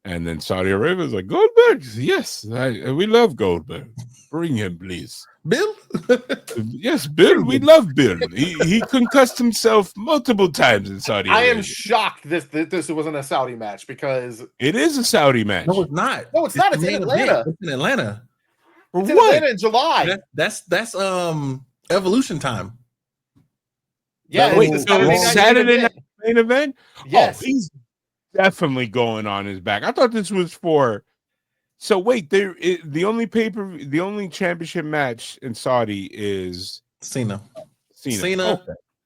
And then Saudi Arabia was like, Goldberg, yes, we love Goldberg. Bring him, please. Bill? Yes, Bill. We love Bill. He concussed himself multiple times in Saudi Arabia. I am shocked that this wasn't a Saudi match because it is a Saudi match. No, it's not. No, it's not. It's in Atlanta. It's in Atlanta. It's in Atlanta in July. That's Evolution time. Yeah, wait, so Saturday night main event? Yes. Oh, he's definitely going on his back. I thought this was for. So wait, the only championship match in Saudi is Cena. Okay.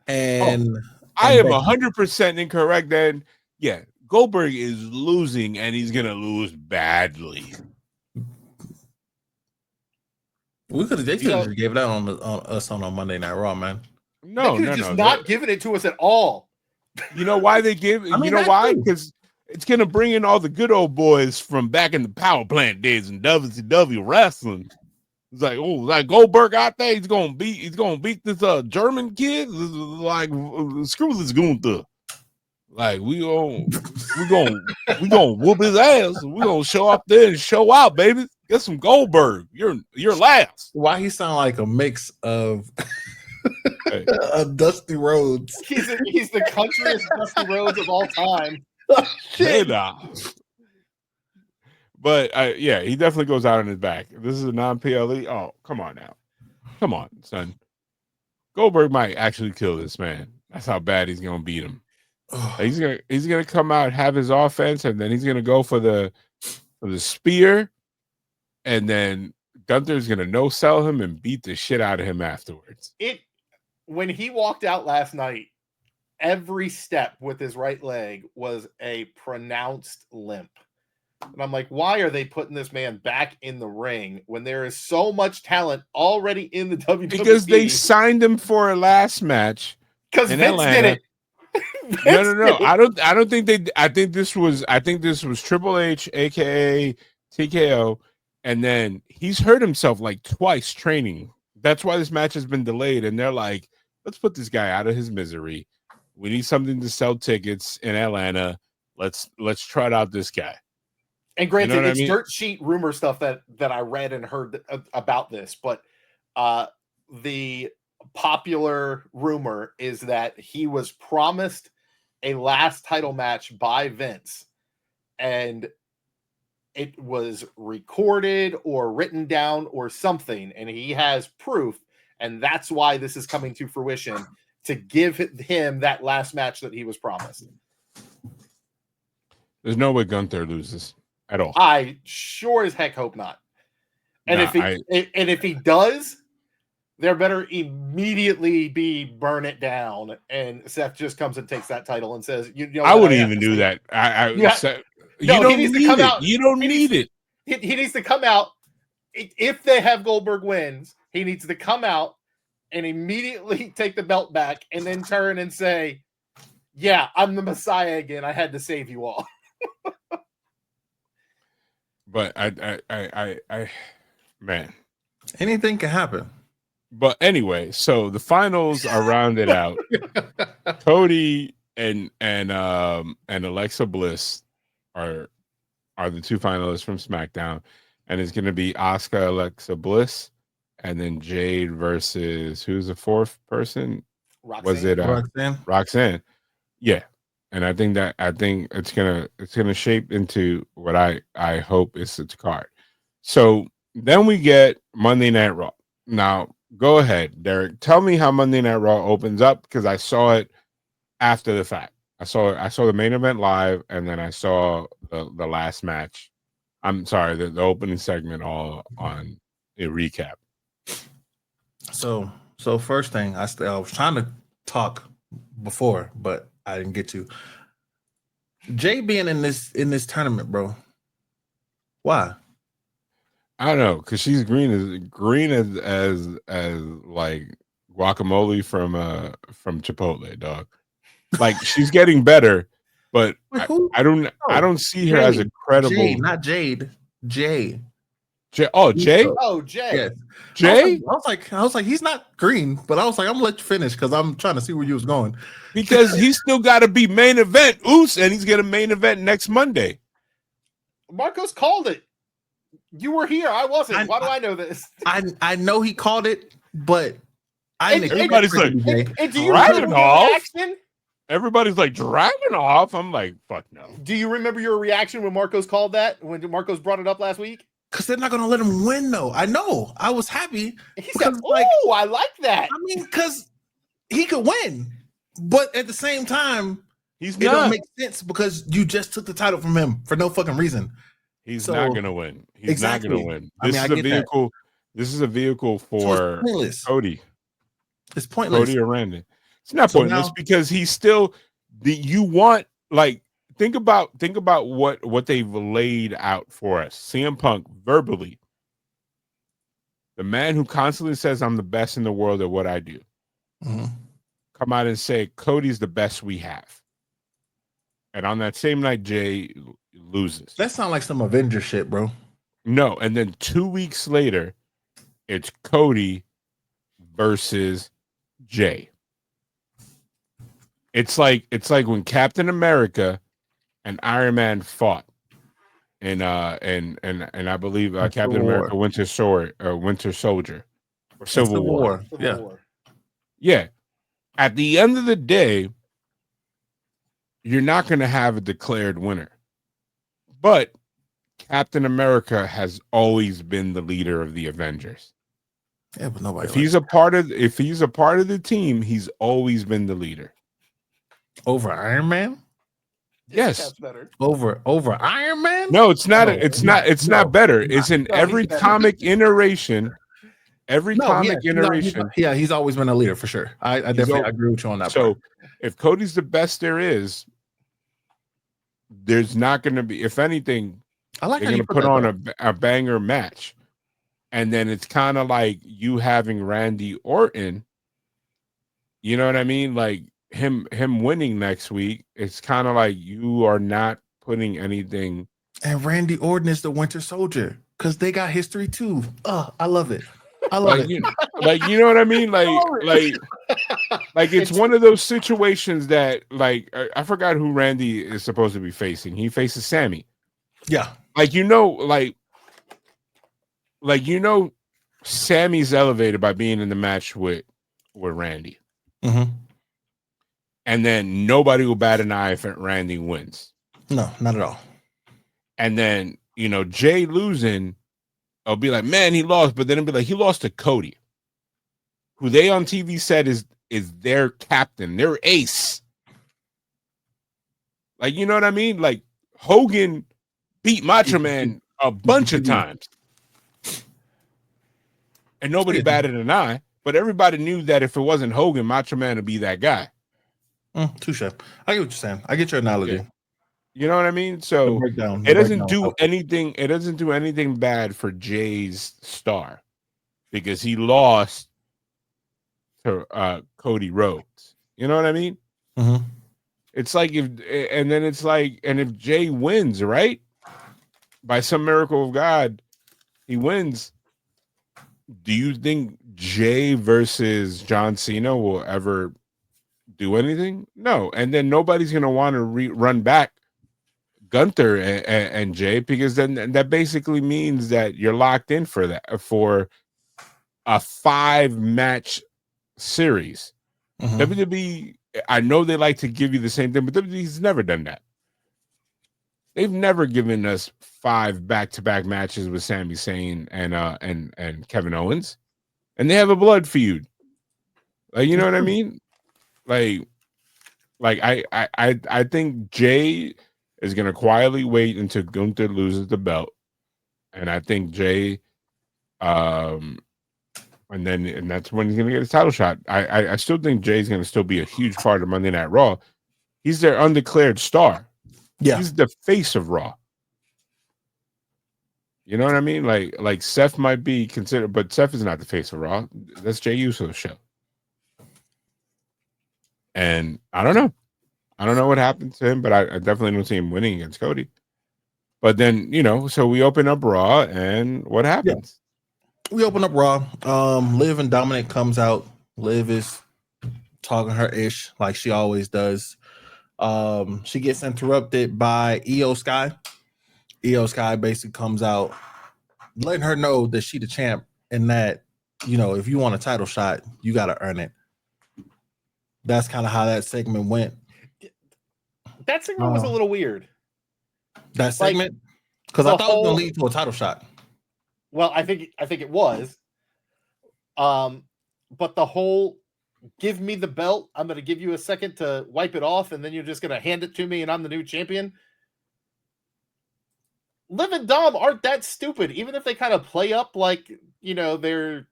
And I am 100% incorrect. Then yeah, Goldberg is losing, and he's gonna lose badly. They could have just gave that on us on Monday Night Raw, man. No, not giving it to us at all. You know why they give? You know why? Because it's gonna bring in all the good old boys from back in the power plant days in WCW wrestling. It's like, oh, like Goldberg out there, he's gonna beat this German kid. Like, screw this Gunther. Like, we gonna whoop his ass. We gonna show up there and show out, baby. Get some Goldberg. You're last. Why he sound like a mix of Dusty Rhodes? He's the countryest Dusty Rhodes of all time. Shit. But yeah, he definitely goes out on his back. This is a non-PLE. Oh, come on now. Come on, son. Goldberg might actually kill this man. That's how bad he's gonna beat him. He's gonna come out, have his offense, and then he's gonna go for the spear, and then Gunther's gonna no-sell him and beat the shit out of him afterwards. When he walked out last night, every step with his right leg was a pronounced limp. And I'm like, why are they putting this man back in the ring when there is so much talent already in the WWE? Because they signed him for a last match. Because Vince Atlanta. did it. No. I don't think they. I think this was Triple H, aka TKO, and then he's hurt himself like twice training. That's why this match has been delayed. And they're like, Let's put this guy out of his misery. We need something to sell tickets in Atlanta. Let's trot out this guy. And granted, it's dirt sheet rumor stuff that I read and heard about this, but the popular rumor is that he was promised a last title match by Vince, and it was recorded or written down or something, and he has proof, and that's why this is coming to fruition, to give him that last match that he was promised. There's no way Gunther loses at all. I sure as heck hope not. And if he does, there better immediately be burn it down, and Seth just comes and takes that title and says, "You know, I wouldn't even do that." You don't need it. You don't need it. He needs to come out. If they have Goldberg wins, he needs to come out and immediately take the belt back, and then turn and say, "Yeah, I'm the Messiah again. I had to save you all." But I, man, anything can happen. But anyway, so the finals are rounded out. Cody and Alexa Bliss are the two finalists from SmackDown, and it's going to be Asuka, Alexa Bliss, and then Jade versus who's the fourth person? Roxanne. Was it Roxanne? Yeah. And I think it's gonna shape into what I hope is its card. So then we get Monday Night Raw. Now go ahead, Derek. Tell me how Monday Night Raw opens up, because I saw it after the fact. I saw the main event live, and then I saw the last match. I'm sorry, the opening segment all on a recap. So first thing, I was trying to talk before, but I didn't get to. Jay being in this tournament, bro. Why? I don't know, because she's green as like guacamole from Chipotle, dog. Like, she's getting better, but I don't see her as a credible. Jade, not Jade. Jay. Oh, Jay. Oh, Jay. Yes. Jay. I was like, he's not green, but I was like, I'm gonna let you finish because I'm trying to see where you was going. Because he's still got to be main event, and he's gonna main event next Monday. Marcos called it. You were here. I wasn't. Why do I know this? I know he called it, but everybody's like, Dragon off. Everybody's like, Dragon off. I'm like, fuck no. Do you remember your reaction when Marcos called that? When Marcos brought it up last week? Because they're not going to let him win, though. I know. I was happy. He said, "Oh, I like that." I mean, because he could win, but at the same time, it don't make sense because you just took the title from him for no fucking reason. He's not going to win. He's not going to win. This is a vehicle. This is a vehicle for Cody. It's pointless. Cody or Randy. It's not pointless because he's still you want, like, think about what they've laid out for us. CM Punk verbally, the man who constantly says I'm the best in the world at what I do, come out and say Cody's the best we have. And on that same night, Jay loses. That sounds like some Avenger shit, bro. No, and then 2 weeks later, it's Cody versus Jay. It's like when Captain America and Iron Man fought, and I believe Captain America Winter Soldier or Civil War. Yeah. At the end of the day, you're not going to have a declared winner, but Captain America has always been the leader of the Avengers. Yeah, but nobody. If he's a part of the team, he's always been the leader. Over Iron Man? Yes. Over Iron Man? No, it's not. It's not better. It's in every comic iteration. Yeah, he's always been a leader for sure. I definitely agree with you on that. So, if Cody's the best there is, there's not going to be. If anything, they're going to put on a banger match, and then it's kind of like you having Randy Orton. You know what I mean? Like him winning next week. It's kind of like you are not putting anything. And Randy Orton is the Winter Soldier because they got history too. I love it. I love it. You know what I mean? Like it's one of those situations that, like, I forgot who Randy is supposed to be facing. He faces Sammy. Yeah. Like, Sammy's elevated by being in the match with Randy. Mm-hmm. And then nobody will bat an eye if Randy wins. No, not at all. And then, Jay losing, I'll be like, man, he lost. But then it'll be like, he lost to Cody, who they on TV said is their captain, their ace. Like, you know what I mean? Like, Hogan beat Macho Man a bunch of times. And nobody batted an eye. But everybody knew that if it wasn't Hogan, Macho Man would be that guy. Touche. I get what you're saying. I get your analogy. Okay. You know what I mean? So it doesn't do anything. It doesn't do anything bad for Jay's star because he lost to Cody Rhodes. You know what I mean? Mm-hmm. It's like if Jay wins, right? By some miracle of God, he wins. Do you think Jay versus John Cena will ever do anything? No. And then nobody's going to want to run back Gunther and Jay, because then that basically means that you're locked in for a 5-match series. Mm-hmm. WWE, I know they like to give you the same thing, but WWE's never done that. They've never given us 5 back-to-back matches with Sami Zayn and Kevin Owens, and they have a blood feud. Like, you know what I mean? Like I think Jay is going to quietly wait until Gunther loses the belt, and I think Jay, and that's when he's going to get his title shot. I still think Jay's going to still be a huge part of Monday Night Raw. He's their undeclared star. Yeah, he's the face of Raw. You know what I mean? Like Seth might be considered, but Seth is not the face of Raw. That's Jay Uso's show. And I don't know. I don't know what happened to him, but I definitely don't see him winning against Cody. But then, so we open up Raw, and what happens? Yeah. We open up Raw. Liv and Dominic comes out. Liv is talking her ish like she always does. She gets interrupted by Io Sky. Io Sky basically comes out letting her know that she the champ and that, if you want a title shot, you got to earn it. That's kind of how that segment went. That segment was a little weird. That segment? Because I thought it was going to lead to a title shot. Well, I think it was. But the whole give me the belt, I'm going to give you a second to wipe it off, and then you're just going to hand it to me, and I'm the new champion. Liv and Dom aren't that stupid, even if they kind of play up like, they're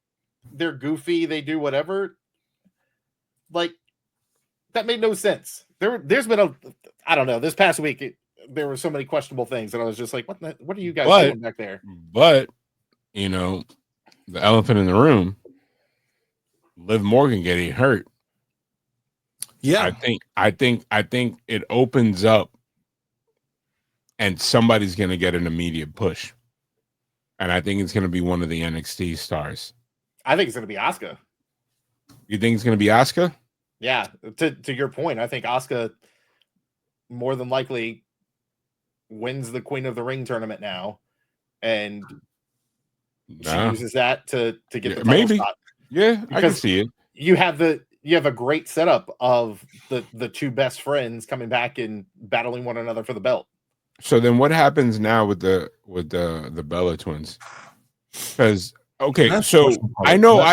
goofy, they do whatever. Like, that made no sense. There's been I don't know, this past week there were so many questionable things, and I was just like, what are you guys doing back there? But the elephant in the room, Liv Morgan getting hurt. Yeah, I think it opens up, and somebody's going to get an immediate push, and I think it's going to be one of the NXT stars. I think it's going to be Asuka. You think it's going to be Asuka? Yeah, to your point, I think Asuka more than likely wins the Queen of the Ring tournament now, and she uses that to get the title shot. Yeah, because I can see it. You have a great setup of the two best friends coming back and battling one another for the belt. So then, what happens now with the Bella twins? Because I know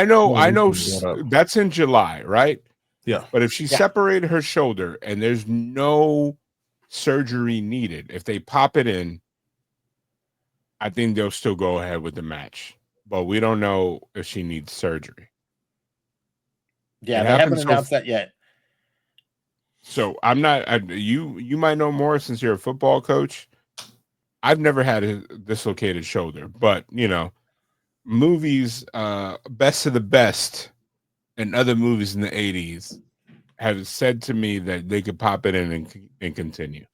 that's in July, right? Yeah. But if she separated her shoulder and there's no surgery needed, if they pop it in, I think they'll still go ahead with the match. But we don't know if she needs surgery. Yeah, they haven't announced that yet. So I'm not. You might know more since you're a football coach. I've never had a dislocated shoulder, but movies, Best of the Best, and other movies in the 80s have said to me that they could pop it in and continue.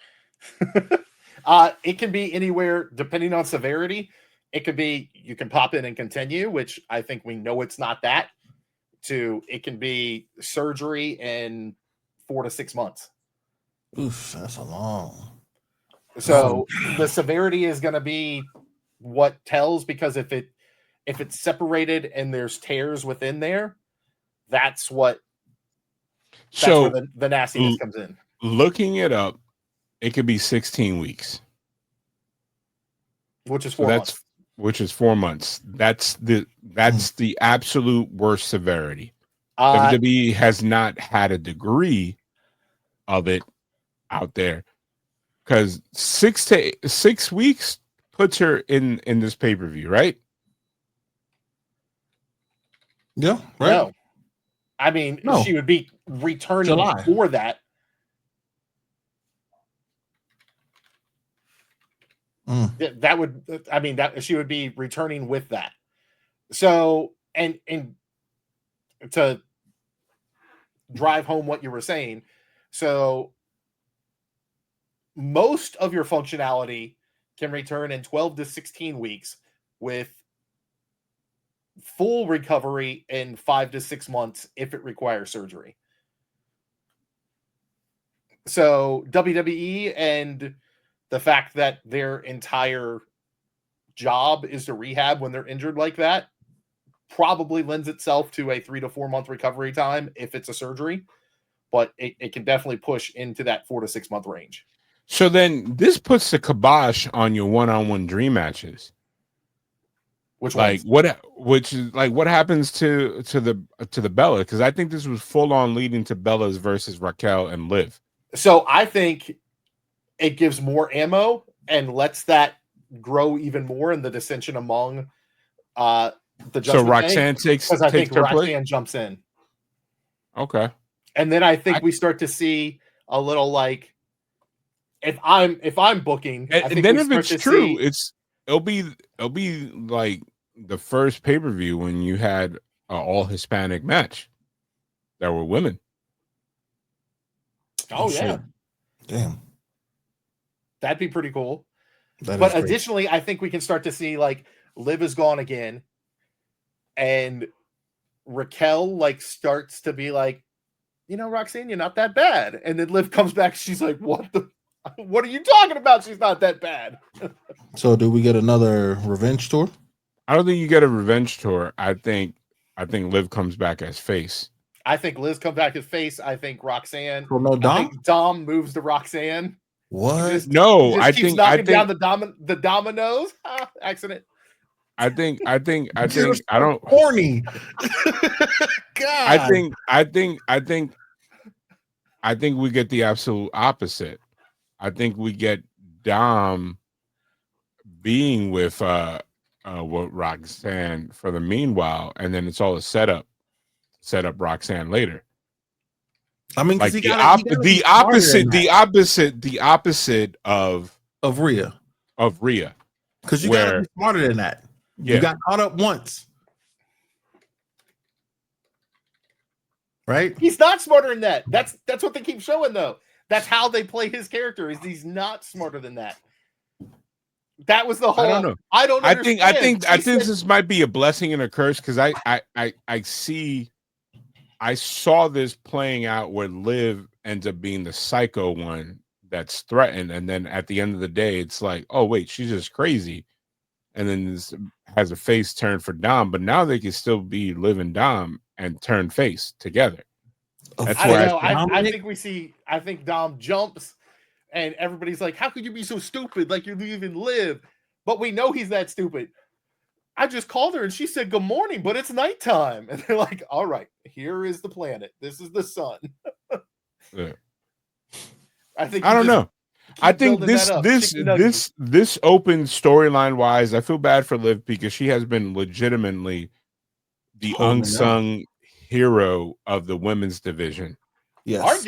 It can be anywhere, depending on severity. It could be you can pop in and continue, which I think we know it's not that. To it can be surgery in 4 to 6 months. Oof, that's a long. So the severity is going to be what tells, because if it's separated and there's tears within there, that's where the nastiness comes in. Looking it up, it could be 16 weeks, which is 4 months. Which is 4 months. That's the absolute worst severity. WWE has not had a degree of it out there, because 6 weeks puts her in this pay-per-view, right? Yeah, right. No. I mean, she would be returning for that. That would, I mean, that she would be returning with that. So, and to drive home what you were saying, so most of your functionality can return in 12 to 16 weeks, with full recovery in 5 to 6 months if it requires surgery. So WWE, and the fact that their entire job is to rehab when they're injured like that, probably lends itself to a 3 to 4 month recovery time if it's a surgery, but it can definitely push into that 4 to 6 month range. So then this puts the kibosh on your one-on-one dream matches. What happens to the Bella? Because I think this was full on leading to Bella's versus Raquel and Liv. So I think it gives more ammo and lets that grow even more in the dissension among the Judgment So Roxanne Day, because I think Roxanne jumps in. Okay. And then I think we start to see a little, like, if I'm booking, and then if it's true, it'll be like the first pay-per-view when you had an all Hispanic match that were women. Oh yeah. Shit. Damn. That'd be pretty cool. But additionally, I think we can start to see, like, Liv is gone again, and Raquel, like, starts to be like, you know, Roxanne, you're not that bad. And then Liv comes back, she's like, what are you talking about? She's not that bad. So do we get another revenge tour? I don't think you get a revenge tour. I think Liv comes back as face. I think Liz comes back as face. I think Roxanne. So no Dom? I think Dom moves to Roxanne. What? Just keeps knocking down the dominoes. Accident. I think I don't horny. God. I think we get the absolute opposite. I think we get Dom being with Roxanne for the meanwhile, and then it's all a setup. Set up Roxanne later. I mean, like the opposite of Rhea. Because you gotta be smarter than that. You got caught up once. Right? He's not smarter than that. That's what they keep showing, though. That's how they play his character, is he's not smarter than that. That was the whole. I don't know. I don't understand. I think this might be a blessing and a curse, because I saw this playing out where Liv ends up being the psycho one that's threatened, and then at the end of the day, it's like, oh wait, she's just crazy, and then this has a face turn for Dom. But now they can still be Liv and Dom and turn face together. That's I think Dom jumps, and everybody's like, "How could you be so stupid? Like, you're leaving Liv," but we know he's that stupid. I just called her and she said good morning, but it's nighttime. And they're like, all right, here is the planet. This is the sun. Yeah. I don't know. I think this open storyline wise, I feel bad for Liv, because she has been legitimately the unsung hero of the women's division. Yes.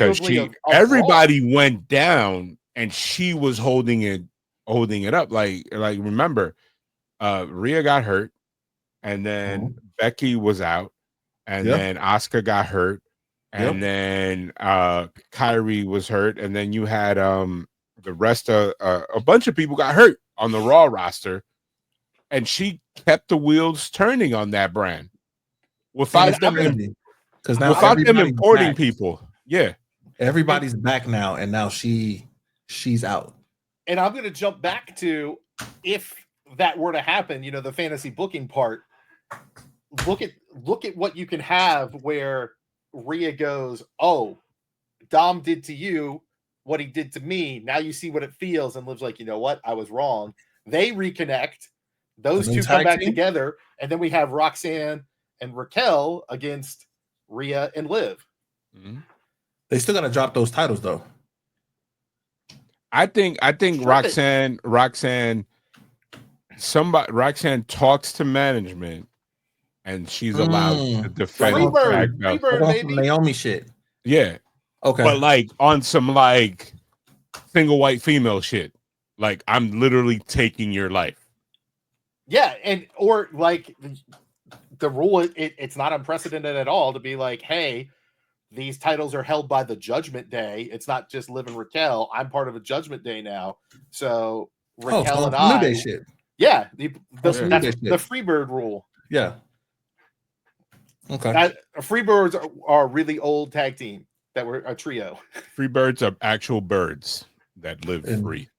Everybody went down and she was holding it up. Like remember, Rhea got hurt, and then Becky was out, and then Asuka got hurt, and then Kyrie was hurt, and then you had the rest of a bunch of people got hurt on the Raw roster, and she kept the wheels turning on that brand without them because now without them importing back. people. Yeah, everybody's back now, and now she's out. And I'm going to jump back to if that were to happen, the fantasy booking part. Look at what you can have where Rhea goes, "Oh, Dom did to you what he did to me. Now you see what it feels," and Liv's like, "You know what? I was wrong." They reconnect. Those two come back together, and then we have Roxanne and Raquel against Rhea and Liv. Mm-hmm. They still got to drop those titles, though. I think Roxanne talks to management, and she's allowed to defend Freebird, baby. Naomi shit. Yeah. Okay. But like on some like single white female shit. Like, I'm literally taking your life. Yeah, or like the rule, it's not unprecedented at all to be like, hey, these titles are held by the Judgment Day. It's not just Liv and Raquel. I'm part of a Judgment Day now. So Raquel and I. New Day shit. Yeah, that's the Freebird rule. Yeah. Okay. Freebirds are a really old tag team that were a trio. Freebirds are actual birds that live free.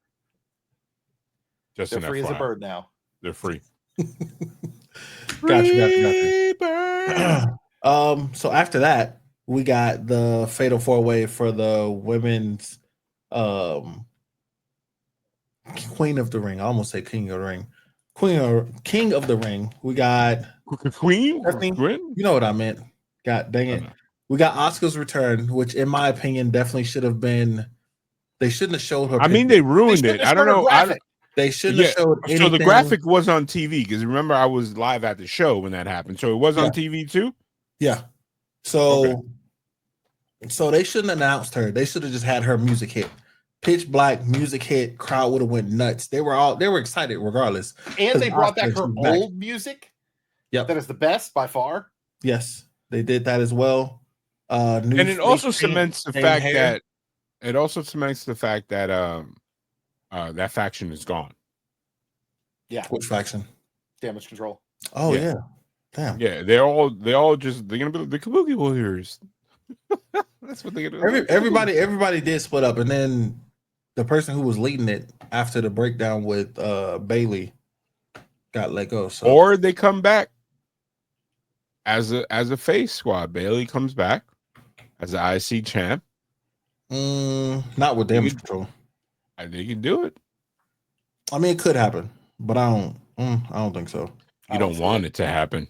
They're free as a bird now. They're free. Gotcha. So after that, we got the Fatal 4-Way for the women's Queen of the Ring. I almost say King of the Ring. King of the Ring. We got Queen. You know what I meant. God dang it. We got Asuka's return, which in my opinion definitely should have been. They shouldn't have showed her. I mean, they ruined it. I don't know. They shouldn't have showed anything. So the graphic was on TV because remember I was live at the show when that happened. So it was on TV too. Yeah. So they shouldn't have announced her. They should have just had her music hit. Pitch Black music hit. Crowd would have went nuts. They were excited regardless. And they brought back her old music. Yep. That is the best by far. Yes, they did that as well. And it also cements the fact that that faction is gone. Yeah. Which faction? Damage Control. Oh yeah. Damn. Yeah, they're gonna be the Kabuki Warriors. That's what they're gonna do. Everybody did split up, and then the person who was leading it after the breakdown with Bailey got let go. So. Or they come back as a face squad. Bailey comes back as an IC champ. Not with Damage Control. I think you can do it. I mean, it could happen, but I don't think so. You don't want it to happen.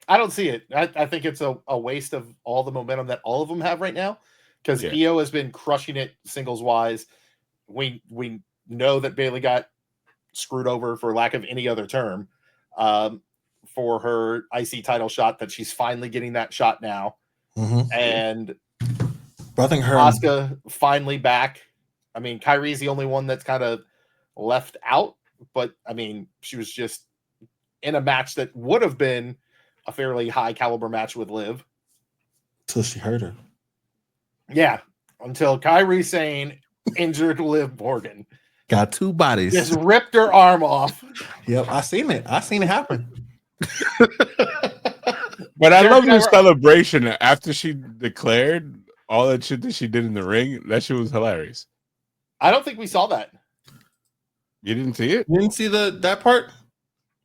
I don't see it. I think it's a waste of all the momentum that all of them have right now because Io has been crushing it singles wise. We know that Bailey got screwed over, for lack of any other term, for her IC title shot, that she's finally getting that shot now. Mm-hmm. And I think Asuka finally back. I mean, Kairi's the only one that's kind of left out, but I mean, she was just in a match that would have been a fairly high caliber match with Liv. Till she hurt her. Yeah. Until Kairi Sane injured Liv Morgan. Got two bodies. Just ripped her arm off. Yep. I seen it happen. But I love the celebration after she declared all that shit that she did in the ring. That shit was hilarious. I don't think we saw that. You didn't see it? You didn't see that part?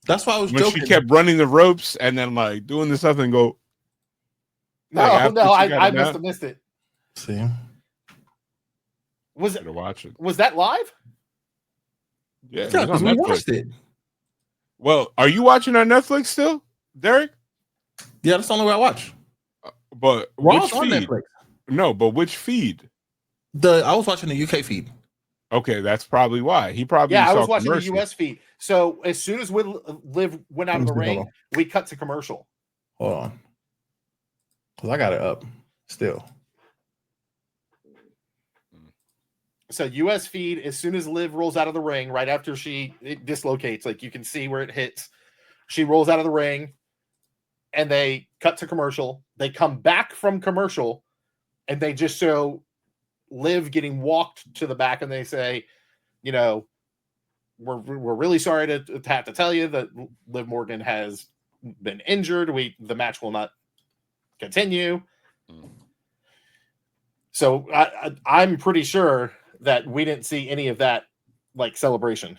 That's why I was joking. She kept running the ropes and then like doing this stuff and go. I must have missed it. See, was it? Watch it. Was that live? Yeah, because we watched it. Well, are you watching on Netflix still, Derek? Yeah, that's the only way I watch. But Raw's on Netflix. No, but which feed? I was watching the UK feed. Okay, that's probably why. He probably I was watching the US feed. So as soon as Liv went out of the ring, we cut to commercial. Hold on. Because I got it up still. So US feed, as soon as Liv rolls out of the ring, right after it dislocates, like you can see where it hits, she rolls out of the ring and they cut to commercial. They come back from commercial and they just show Liv getting walked to the back and they say, we're really sorry to have to tell you that Liv Morgan has been injured. The match will not continue. So I'm pretty sure that we didn't see any of that like celebration.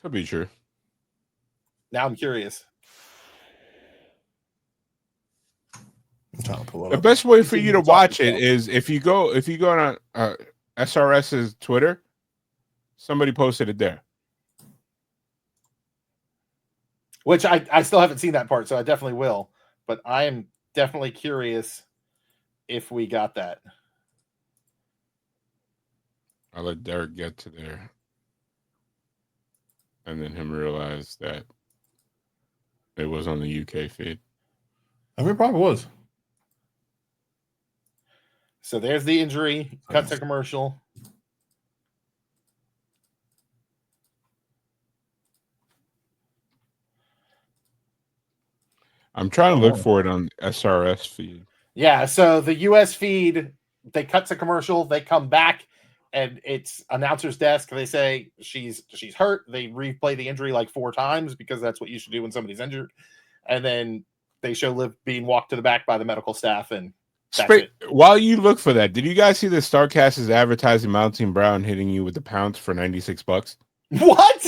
Could be true. Now I'm curious. I'm trying to pull it The up. best way for you to watch it is if you go on SRS's Twitter, somebody posted it there. Which I still haven't seen that part, so I definitely will. But I am definitely curious if we got that. I'll let Derek get to there. And then him realize that it was on the UK feed. I mean, it probably was. So there's the injury. Cut to commercial. I'm trying to look for it on SRS feed. Yeah, so the US feed, they cut to commercial, they come back, and it's announcer's desk. They say she's hurt. They replay the injury like 4 times because that's what you should do when somebody's injured. And then they show Liv being walked to the back by the medical staff, and that's it. While you look for that, did you guys see that StarCast is advertising Mountain Brown hitting you with the pounce for $96? What?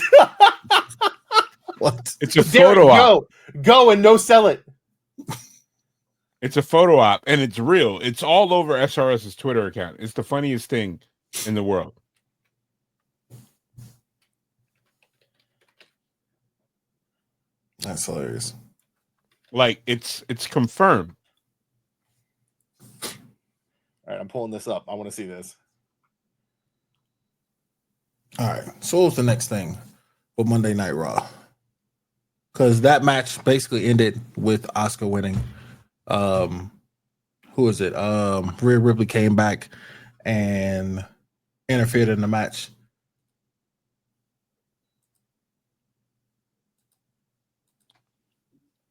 What? It's a photo op. Go and no sell it. It's a photo op, and it's real. It's all over SRS's Twitter account. It's the funniest thing in the world. That's hilarious. Like it's confirmed. All right, I'm pulling this up. I want to see this. All right. So what was the next thing with Monday Night Raw? Because that match basically ended with Asuka winning. Who is it? Rhea Ripley came back and interfered in the match.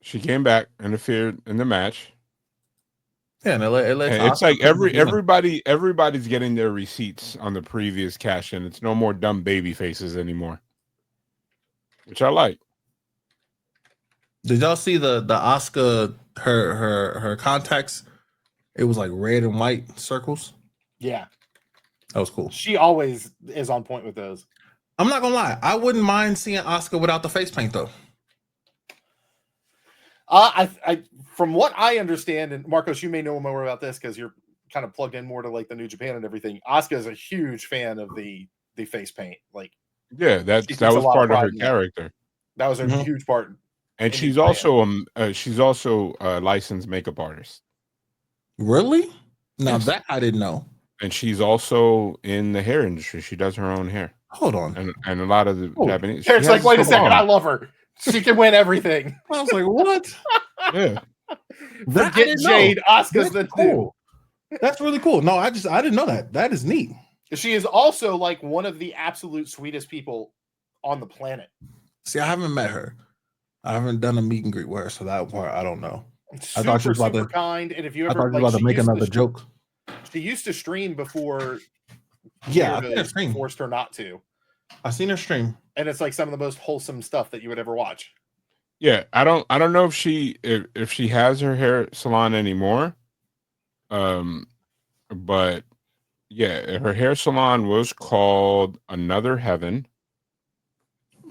She came back, interfered in the match. Yeah, and it's like everybody's getting their receipts on the previous cash in. It's no more dumb baby faces anymore, which I like. Did y'all see the Asuka her contacts? It was like red and white circles. Yeah, that was cool. She always is on point with those. I'm not gonna lie, I wouldn't mind seeing Asuka without the face paint though. I from what I understand, and Marcos, you may know more about this because you're kind of plugged in more to like the New Japan and everything. Asuka is a huge fan of the face paint. Like, yeah, that was part of her character. That was a huge part. And she's also a licensed makeup artist. Really? Now that I didn't know. And she's also in the hair industry. She does her own hair. Hold on. And a lot of the Japanese. It's like, wait a second, I love her. She can win everything. I was like, what? Yeah. Forget Jade. Asuka's the cool. That's really cool. No, I didn't know that. That is neat. She is also like one of the absolute sweetest people on the planet. See, I haven't met her. I haven't done a meet and greet with her, so that part I don't know. I thought she was super kind, and if you ever about to make another joke. She used to stream before. Yeah, I stream. Forced her not to. I seen her stream, and it's like some of the most wholesome stuff that you would ever watch. Yeah, I don't know if she has her hair salon anymore. But yeah, her hair salon was called Another Heaven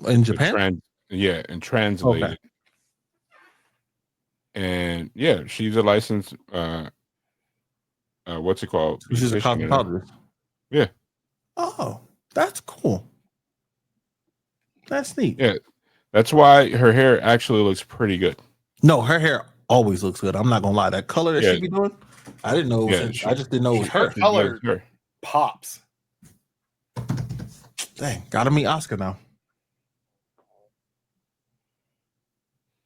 in Japan. And translated. Okay. And yeah, she's a licensed what's it called? She's a cosmetologist. Yeah. Oh, that's cool. That's neat. Yeah. That's why her hair actually looks pretty good. No, her hair always looks good. I'm not gonna lie. That color that she be doing, I didn't know. I just didn't know it was her. Color pops. Dang, gotta meet Asuka now.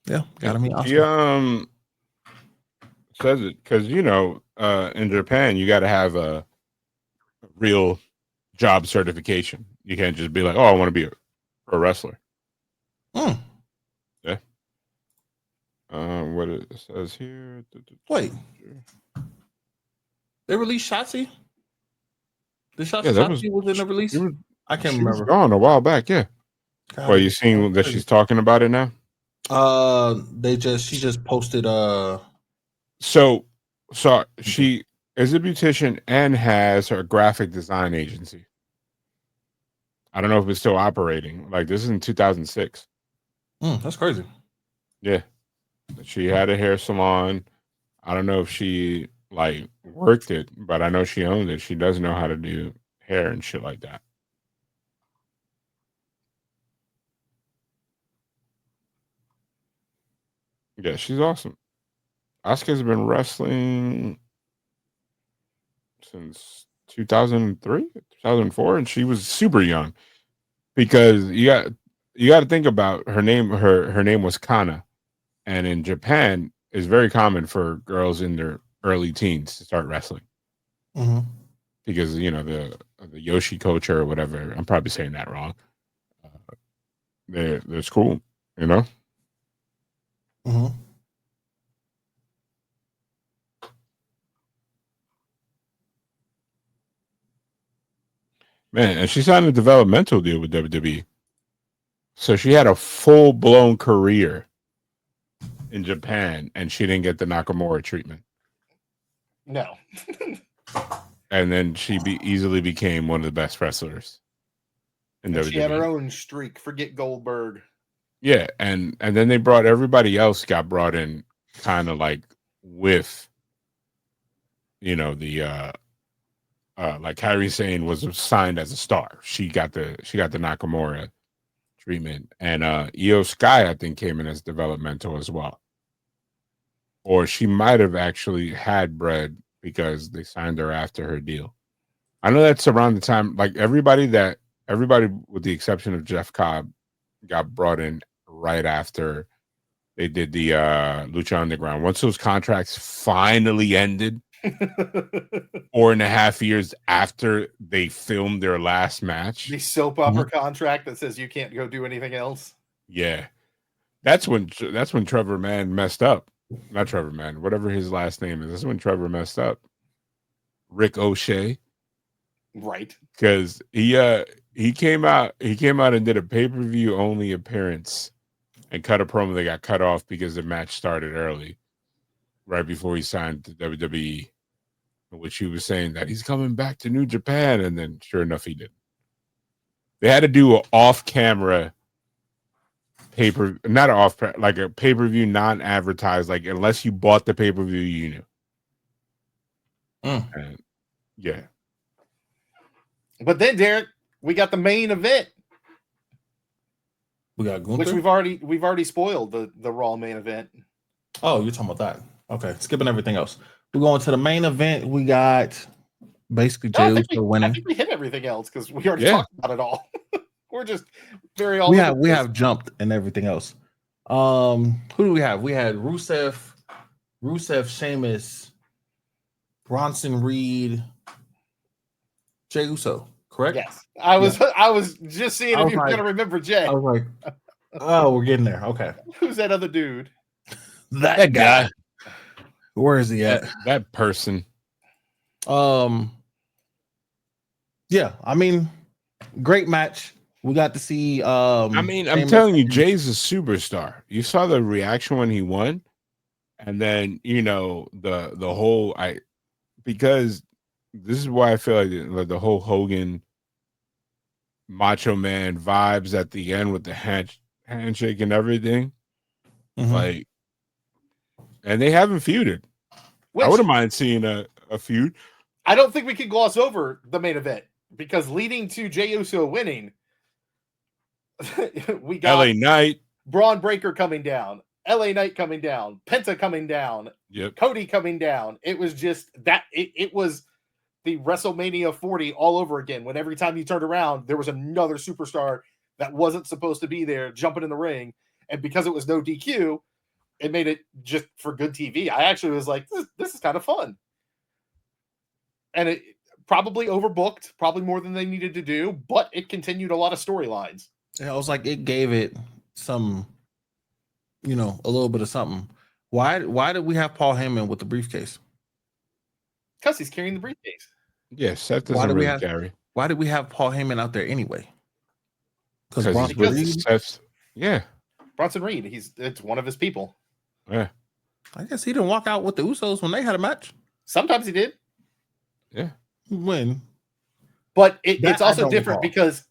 Yeah, gotta meet Asuka. She says it because in Japan you got to have a real job certification. You can't just be like, "Oh, I want to be a wrestler." Yeah. What it says here. Wait. They released Shotzi? The Shotzi was in the release. I can't remember. She was gone a while back. Yeah. Well, you seeing that she's talking about it now? She just posted. So she is a beautician and has her graphic design agency. I don't know if it's still operating. Like, this is in 2006. That's crazy. Yeah. She had a hair salon. I don't know if she like worked it, but I know she owned it. She does know how to do hair and shit like that. Yeah, she's awesome. Asuka's been wrestling since 2003, 2004, and she was super young. Because you got to think about her name. Her name was Kana, and in Japan, it's very common for girls in their early teens to start wrestling. Mm-hmm. Because the Yoshi culture or whatever. I'm probably saying that wrong. That's cool, Mm-hmm. Man, and she signed a developmental deal with WWE. So she had a full-blown career in Japan, and she didn't get the Nakamura treatment. No. And then she easily became one of the best wrestlers in WWE. She had her own streak. Forget Goldberg. Yeah, and then they brought everybody else got brought in kind of like with the like Kairi Sane was signed as a star. She got the Nakamura treatment, and Io Sky I think came in as developmental as well. Or she might have actually had bread because they signed her after her deal. I know that's around the time like everybody with the exception of Jeff Cobb got brought in right after they did the Lucha Underground. Once those contracts finally ended, 4.5 years after they filmed their last match, the soap opera contract that says you can't go do anything else. Yeah, that's when Trevor Mann messed up. Not Trevor Mann, whatever his last name is. That's when Trevor messed up. Rick O'Shea, right? Because he came out and did a pay-per-view only appearance and cut a promo that got cut off because the match started early, right before he signed to WWE, in which he was saying that he's coming back to New Japan, and then sure enough he did. They had to do an off-camera like a pay-per-view non-advertised, like unless you bought the pay-per-view you knew. And, yeah. But then, Derek, we got the main event. We got Gunther? Which we've already spoiled the Raw main event. Oh, you're talking about that. Okay, skipping everything else. We're going to the main event. We got basically Jey Uso winning. I think we hit everything else because we already talked about it all. We're just very all. We have jumped and everything else. Who do we have? We had Rusev, Sheamus, Bronson Reed, Jey Uso. Correct? Yes. I was just seeing if you were gonna remember Jey. I was like, oh, we're getting there. Okay. Who's that other dude? That guy. Where is he at? That person. Yeah, I mean, great match. We got to see. I'm telling you, Jay's a superstar. You saw the reaction when he won, and then the whole because this is why I feel like the whole Hogan Macho Man vibes at the end with the handshake and everything, like, and they haven't feuded. I wouldn't mind seeing a feud. I don't think we can gloss over the main event because leading to Jey Uso winning. We got LA Knight, Braun Breaker coming down, LA Knight coming down, Penta coming down, Cody coming down. It was just that it was the WrestleMania 40 all over again. When every time you turned around, there was another superstar that wasn't supposed to be there jumping in the ring, and because it was no DQ, it made it just for good TV. I actually was like, this is kind of fun, and it probably overbooked, probably more than they needed to do, but it continued a lot of storylines. Yeah, I was like, it gave it some, a little bit of something. Why did we have Paul Heyman with the briefcase? Because he's carrying the briefcase. Yeah, Seth doesn't really carry. Why did we have Paul Heyman out there anyway? Because Seth, yeah, Bronson Reed. It's one of his people. Yeah, I guess he didn't walk out with the Usos when they had a match. Sometimes he did. Yeah, when, but it's also different because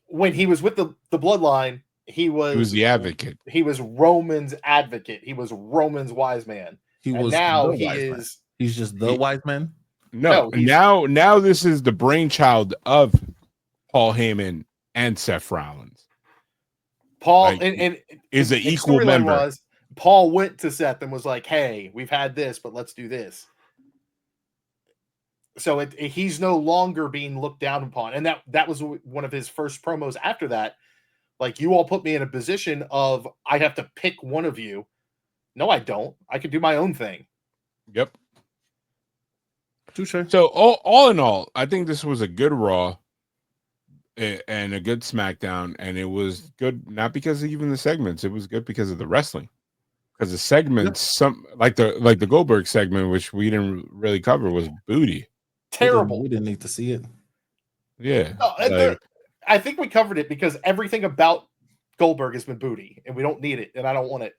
when he was with the Bloodline, he was the advocate. He was Roman's advocate. He was Roman's wise man. He's just the wise man. No, now this is the brainchild of Paul Heyman and Seth Rollins. Paul and is an equal member. Paul went to Seth and was like, "Hey, we've had this, but let's do this." So he's no longer being looked down upon, and that was one of his first promos after that. Like, you all put me in a position of I have to pick one of you. No, I don't. I can do my own thing. Yep. Touché. So all in all, I think this was a good Raw and a good SmackDown, and it was good not because of even the segments. It was good because of the wrestling. Because the segments, like the Goldberg segment, which we didn't really cover, was booty. Terrible. We didn't need to see it. Yeah. No, I think we covered it because everything about Goldberg has been booty, and we don't need it, and I don't want it.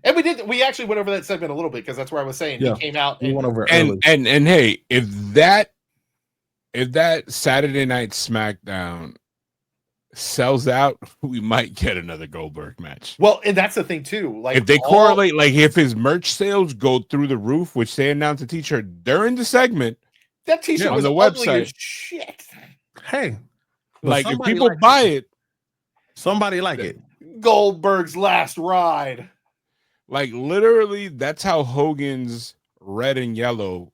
And we actually went over that segment a little bit because that's where I was saying he came out and went over and hey, if that Saturday Night SmackDown sells out, we might get another Goldberg match. Well, and that's the thing too. Like, if they correlate, like if his merch sales go through the roof, which they announced a t-shirt during the segment, that t-shirt was on the ugly as shit. Hey, like if people buy it, somebody like it. Goldberg's last ride. Like literally, that's how Hogan's red and yellow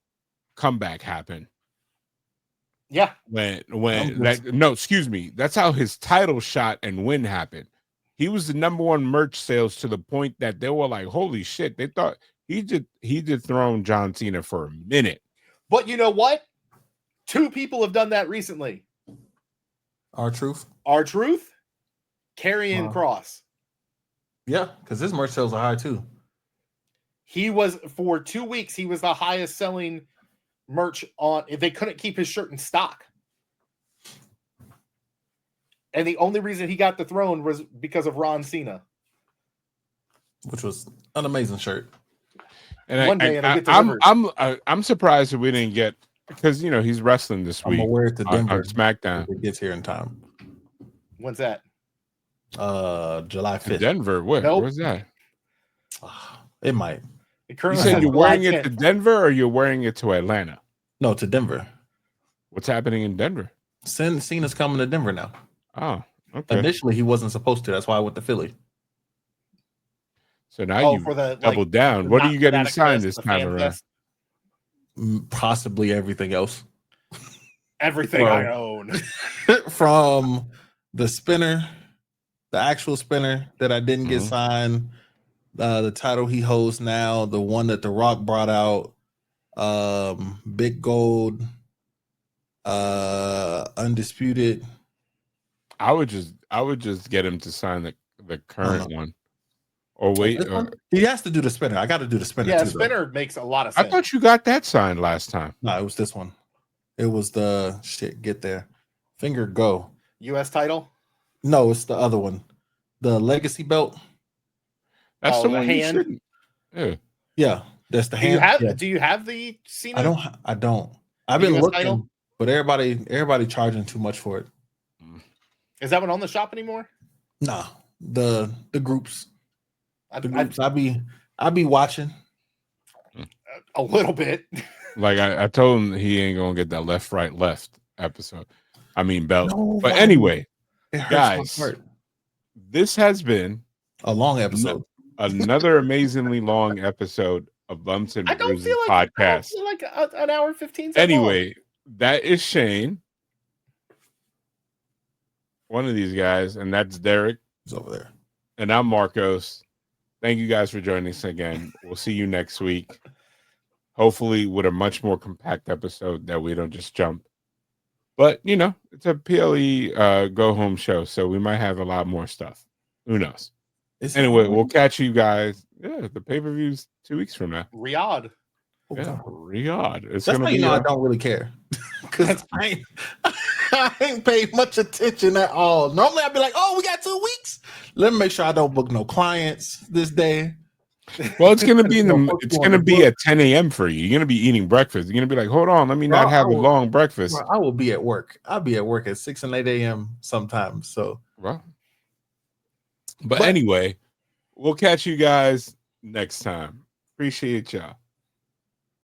comeback happened. Yeah. Excuse me. That's how his title shot and win happened. He was the #1 merch sales to the point that they were like, "Holy shit!" They thought he dethroned John Cena for a minute. But you know what? 2 people have done that recently. R-Truth, Karrion Kross. Yeah, because his merch sales are high too. He was, for 2 weeks, he was the highest selling merch on. They couldn't keep his shirt in stock. And the only reason he got the throne was because of Ron Cena. Which was an amazing shirt. And One day it'll get delivered. I'm surprised that we didn't get, because he's wrestling this week. I'm aware to Denver on SmackDown. It gets here in time. When's that? July 5th. Denver. Where's that? It might. You said you're wearing it to Denver or you're wearing it to Atlanta? No, to Denver. What's happening in Denver? Cena's coming to Denver now. Oh, okay. Initially, he wasn't supposed to. That's why I went to Philly. So now you double down. What are you getting signed this time around? Possibly everything else. Everything I own. From the spinner, the actual spinner that I didn't get signed, the title he holds now, the one that The Rock brought out, Big Gold, Undisputed. I would just get him to sign the current one. Or wait, he has to do the spinner. I got to do the spinner. Yeah, too, spinner makes a lot of sense. I thought you got that signed last time. No, it was this one. It was the get there. Finger go. US title? No, it's the other one. The legacy belt. That's the one. Hand. Yeah, that's the hand. Do you have the Cena? I don't. I've been looking, title? But everybody charging too much for it. Is that one on the shop anymore? Nah, the groups. I be watching a little bit. Like I told him he ain't gonna get that left, right, left episode. I mean belt. But anyway, guys, this has been a long episode. Another amazingly long episode of Bumps and Bruises podcast. I don't feel like an hour 15. Anyway, that is Shane, one of these guys, and that's Derek. He's over there, and I'm Marcos. Thank you guys for joining us again. We'll see you next week. Hopefully with a much more compact episode that we don't just jump. But, it's a PLE go-home show, so we might have a lot more stuff. Who knows? Anyway, we'll catch you guys. Yeah, the pay-per-view's 2 weeks from now. Riyadh. Yeah, Riyadh. It's That's gonna how you be. know I don't really care, because I ain't paid much attention at all. Normally I'd be like, "Oh, we got 2 weeks. Let me make sure I don't book no clients this day." Well, it's gonna be it's gonna be at 10 a.m. for you. You're gonna be eating breakfast. You're gonna be like, hold on, let me not have a long breakfast. I will be at work. I'll be at work at 6 and 8 a.m. sometimes. So, but anyway, we'll catch you guys next time. Appreciate y'all.